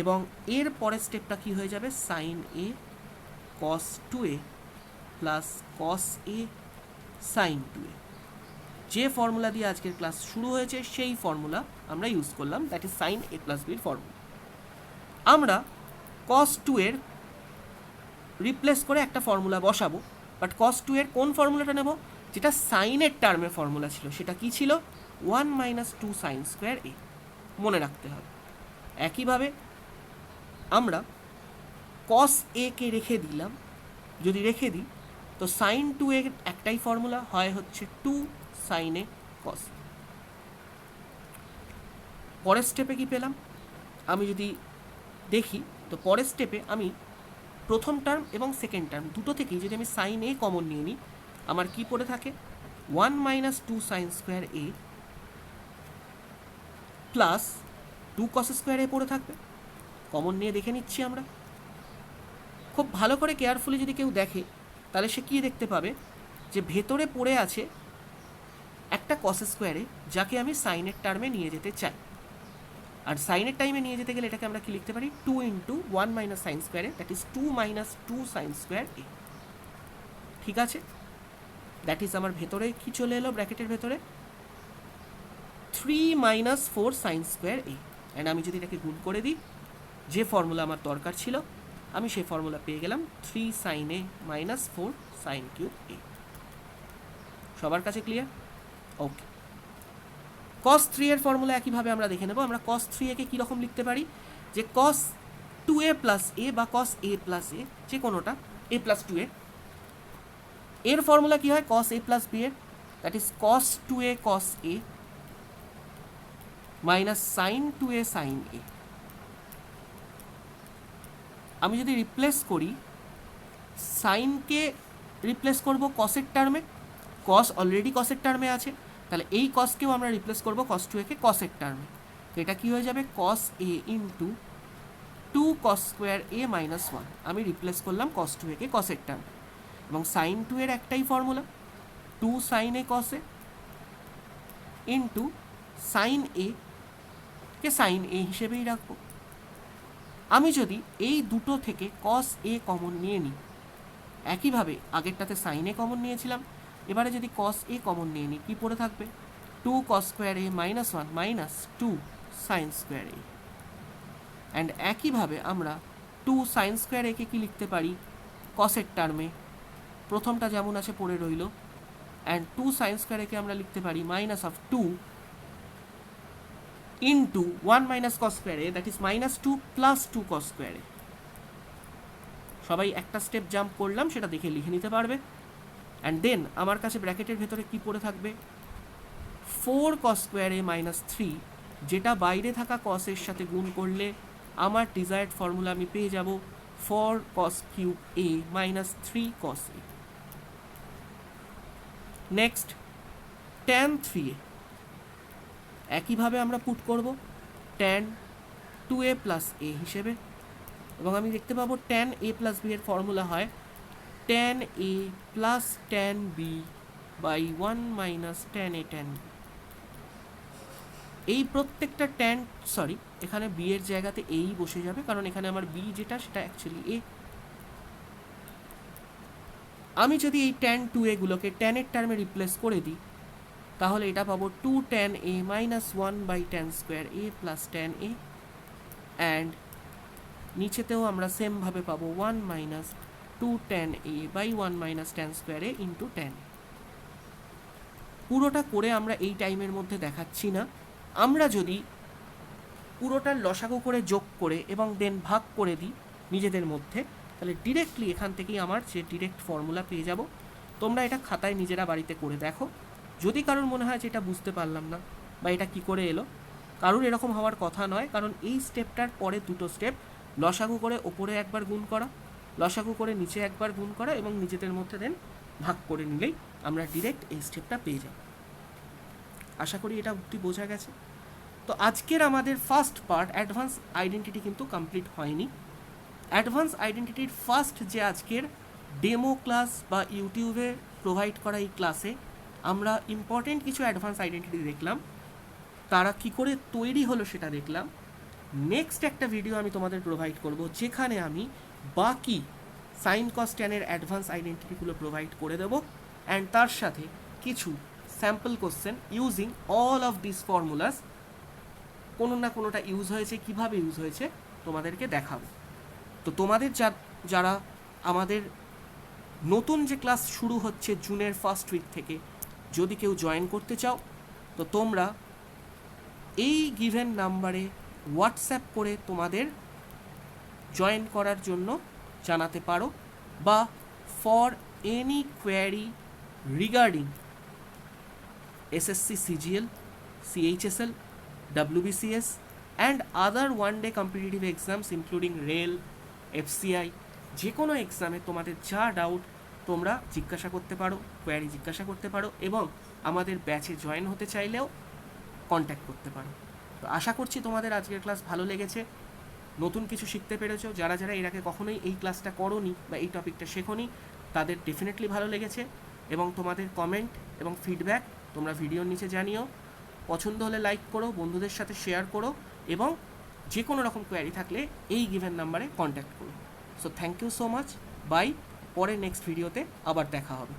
এবং এর পরের স্টেপটা কি হয়ে যাবে? Sign A cos 2 A plus cos A sign 2 এ। যে ফর্মুলা দিয়ে আজকের ক্লাস শুরু হয়েছে সেই ফর্মুলা আমরা ইউজ করলাম, that is sine A plus বির ফর্মুলা। আমরা কস 2 এর রিপ্লেস করে একটা ফর্মুলা বসাবো, বাট কস 2 এর কোন ফর্মুলাটা নেব? যেটা সাইনের টার্মে ফর্মুলা ছিল, সেটা কি ছিল? 1 মাইনাস 2 সাইন স্কোয়ার এ, মনে রাখতে হবে। একইভাবে আমরা কস এ কে রেখে দিলাম, যদি রেখে দিই তো সাইন 2 এর একটাই ফর্মুলা হয় হচ্ছে 2 সাইন এ কস। পরের স্টেপে কি পেলাম? আমি যদি দেখি তো পরের স্টেপে আমি প্রথম টার্ম এবং সেকেন্ড টার্ম দুটো থেকেই যদি আমি সাইন এ কমন নিয়ে নিই, আমার কি পড়ে থাকে? 1 minus 2 sine square A plus 2 cos square এ পড়ে থাকবে। কমন নিয়ে দেখে নিচ্ছি আমরা। খুব ভালো করে কেয়ারফুলি যদি কেউ দেখে তাহলে সে কী দেখতে পাবে? যে ভেতরে পড়ে আছে একটা কস স্কোয়ারে, যাকে আমি সাইনের টার্মে নিয়ে যেতে চাই। আর সাইনের টাইমে নিয়ে যেতে গেলে এটাকে আমরা কি লিখতে পারি? 2 ইন্টু 1 মাইনাস সাইন স্কোয়ারে, that is 2 minus 2 sine square A. ঠিক আছে, দ্যাট ইজ আমার ভেতরে কি চলে এলো ব্র্যাকেটের ভেতরে? 3 minus 4 sign square A. And আমি যদি এটাকে গুণ করে দিই, যে ফর্মুলা আমার দরকার ছিল আমি সেই ফর্মুলা পেয়ে গেলাম 3 sine A minus 4 sine cube এ। সবার কাছে ক্লিয়ার? ওকে। cos 3 এর ফর্মুলা একইভাবে আমরা দেখে নেব। আমরা cos 3a কে কীরকম লিখতে পারি, যে cos 2a প্লাস a বা cos a প্লাস a, যে কোনোটা a প্লাস 2a, এর ফর্মুলা কী হয় cos a প্লাস b এর, that is cos 2a cos a minus sine 2a sine a। আমি যদি রিপ্লেস করি, সাইনকে রিপ্লেস করব কসের টার্মে, কস অলরেডি কসের টার্মে আছে, তাহলে এই কসকেও আমরা রিপ্লেস করব cos 2a কে কসের টার্মে। তো এটা কী হয়ে যাবে cos a into 2 cos square a minus 1। আমি রিপ্লেস করলাম cos 2a কে কসের টার্মে, এবং সাইন 2 এর একটাই formula 2 sine a cos a into sine a কে সাইন a হিসেবেই রাখবো। আমি যদি এই দুটো থেকে cos a কমন নিয়ে নিই, একইভাবে আগেরটাতে সাইন a কমন নিয়েছিলাম, এবারে যদি cos a কমন নিয়ে নিই, কী পড়ে থাকবে 2 cos square a minus 1 minus 2 sine square a। And একইভাবে আমরা 2 সাইন স্কোয়ার a কে কী লিখতে পারি কসের টার্মে, প্রথমটা যেমন আছে পড়ে রইল, অ্যান্ড 2 সাইন স্কোয়ার a কে আমরা লিখতে পারি minus of 2 into 1 minus cos square a, that is minus 2 plus 2 cos square a। সবাই একটা স্টেপ জাম্প করলাম, সেটা দেখে লিখে নিতে পারবে। অ্যান্ড দেন আমার কাছে ব্র্যাকেটের ভেতরে কি পড়ে থাকবে 4 cos স্কোয়ার a মাইনাস 3, যেটা বাইরে থাকা কসের সাথে গুণ করলে আমার ডিজায়ার্ড ফর্মুলা আমি পেয়ে যাব 4 cos cube a minus 3 cos a। Next tan 3a, একইভাবে আমরা পুট করব tan 2a প্লাস a হিসেবে, এবং আমি দেখতে পাবো tan a প্লাস b এর ফর্মুলা হয় tan a plus tan b by 1 minus tan a tan b। এই প্রত্যেকটা এখানে b এর জায়গাতে এই বসে যাবে, কারণ এখানে আমার b যেটা সেটা অ্যাকচুয়ালি a। আমি যদি এই tan 2a গুলোকে tan এর টার্মে রিপ্লেস করে দিই, তাহলে এটা পাবো 2 tan a minus 1 by tan square a plus tan a, and নিচেতেও আমরা সেমভাবে পাবো 1 minus 2 tan a by 1 minus tan square a into tan। পুরোটা করে আমরা এই টাইমের মধ্যে দেখাচ্ছি না। আমরা যদি পুরোটার লসাগু করে যোগ করে এবং দেন ভাগ করে দিই নিজেদের মধ্যে, তাহলে ডিরেক্টলি এখান থেকেই আমার যে ডিরেক্ট ফর্মুলা পেয়ে যাব। তোমরা এটা খাতায় নিজেরা বাড়িতে করে দেখো। যদি কারোর মনে হয় যে এটা বুঝতে পারলাম না বা এটা কি করে এলো, কারোর এরকম হওয়ার কথা নয়, কারণ এই স্টেপটার পরে দুটো স্টেপ, লসাগু করে ওপরে একবার গুণ করা, লসাগু করে নিচে একবার গুণ করা, এবং নিজেদের মধ্যে দেন ভাগ করে নিলেই আমরা ডিরেক্ট এই স্টেপটা পেয়ে যাব। আশা করি এটা অবধি বোঝা গেছে। তো আজকের আমাদের ফার্স্ট পার্ট অ্যাডভান্স আইডেন্টিটি কিন্তু কমপ্লিট হয়নি। অ্যাডভান্স আইডেন্টিটির ফার্স্ট যে আজকের ডেমো ক্লাস বা ইউটিউবে প্রোভাইড করা এই ক্লাসে আমরা ইম্পর্টেন্ট কিছু অ্যাডভান্স আইডেন্টিটি দেখলাম, তারা কি করে তৈরি হলো সেটা দেখলাম। নেক্সট একটা ভিডিও আমি তোমাদের প্রোভাইড করব, যেখানে আমি বাকি সাইন কস ট্যানের অ্যাডভান্স আইডেন্টিটিগুলো প্রোভাইড করে দেবো, অ্যান্ড তার সাথে কিছু sample question using all of this formulas, কোনো না কোনোটা ইউজ হয়েছে, কিভাবে ইউজ হয়েছে তোমাদেরকে দেখাবো। তো তোমাদের যারা আমাদের নতুন যে ক্লাস শুরু হচ্ছে জুনের ফার্স্ট উইক থেকে, যদি কেউ জয়েন করতে চাও, তো তোমরা এই গিভেন নাম্বারে হোয়াটসঅ্যাপ করে তোমাদের জয়েন করার জন্য জানাতে পারো, বা for any query regarding SSC CGL, CHSL, WBCS and other one-day competitive exams including rail, FCI, যে কোনো এক্সামে তোমাদের যা ডাউট তোমরা জিজ্ঞাসা করতে পারো, কোয়ারি জিজ্ঞাসা করতে পারো, এবং আমাদের ব্যাচে জয়েন হতে চাইলেও কন্ট্যাক্ট করতে পারো। তো আশা করছি তোমাদের আজকের ক্লাস ভালো লেগেছে, নতুন কিছু শিখতে পেরেছো। যারা যারা এর আগে কখনোই এই ক্লাসটা করোনি বা এই টপিকটা শেখোনি, তাদের ডেফিনেটলি ভালো লেগেছে, এবং তোমাদের কমেন্ট এবং ফিডব্যাক তোমরা ভিডিওর নিচে জানিও। পছন্দ হলে লাইক করো, বন্ধুদের সাথে শেয়ার করো, এবং যে কোনো রকম কোয়ারি থাকলে এই গিভেন নাম্বারে কন্ট্যাক্ট করো। So thank you so much, bye. পরে নেক্সট ভিডিওতে আবার দেখা হবে।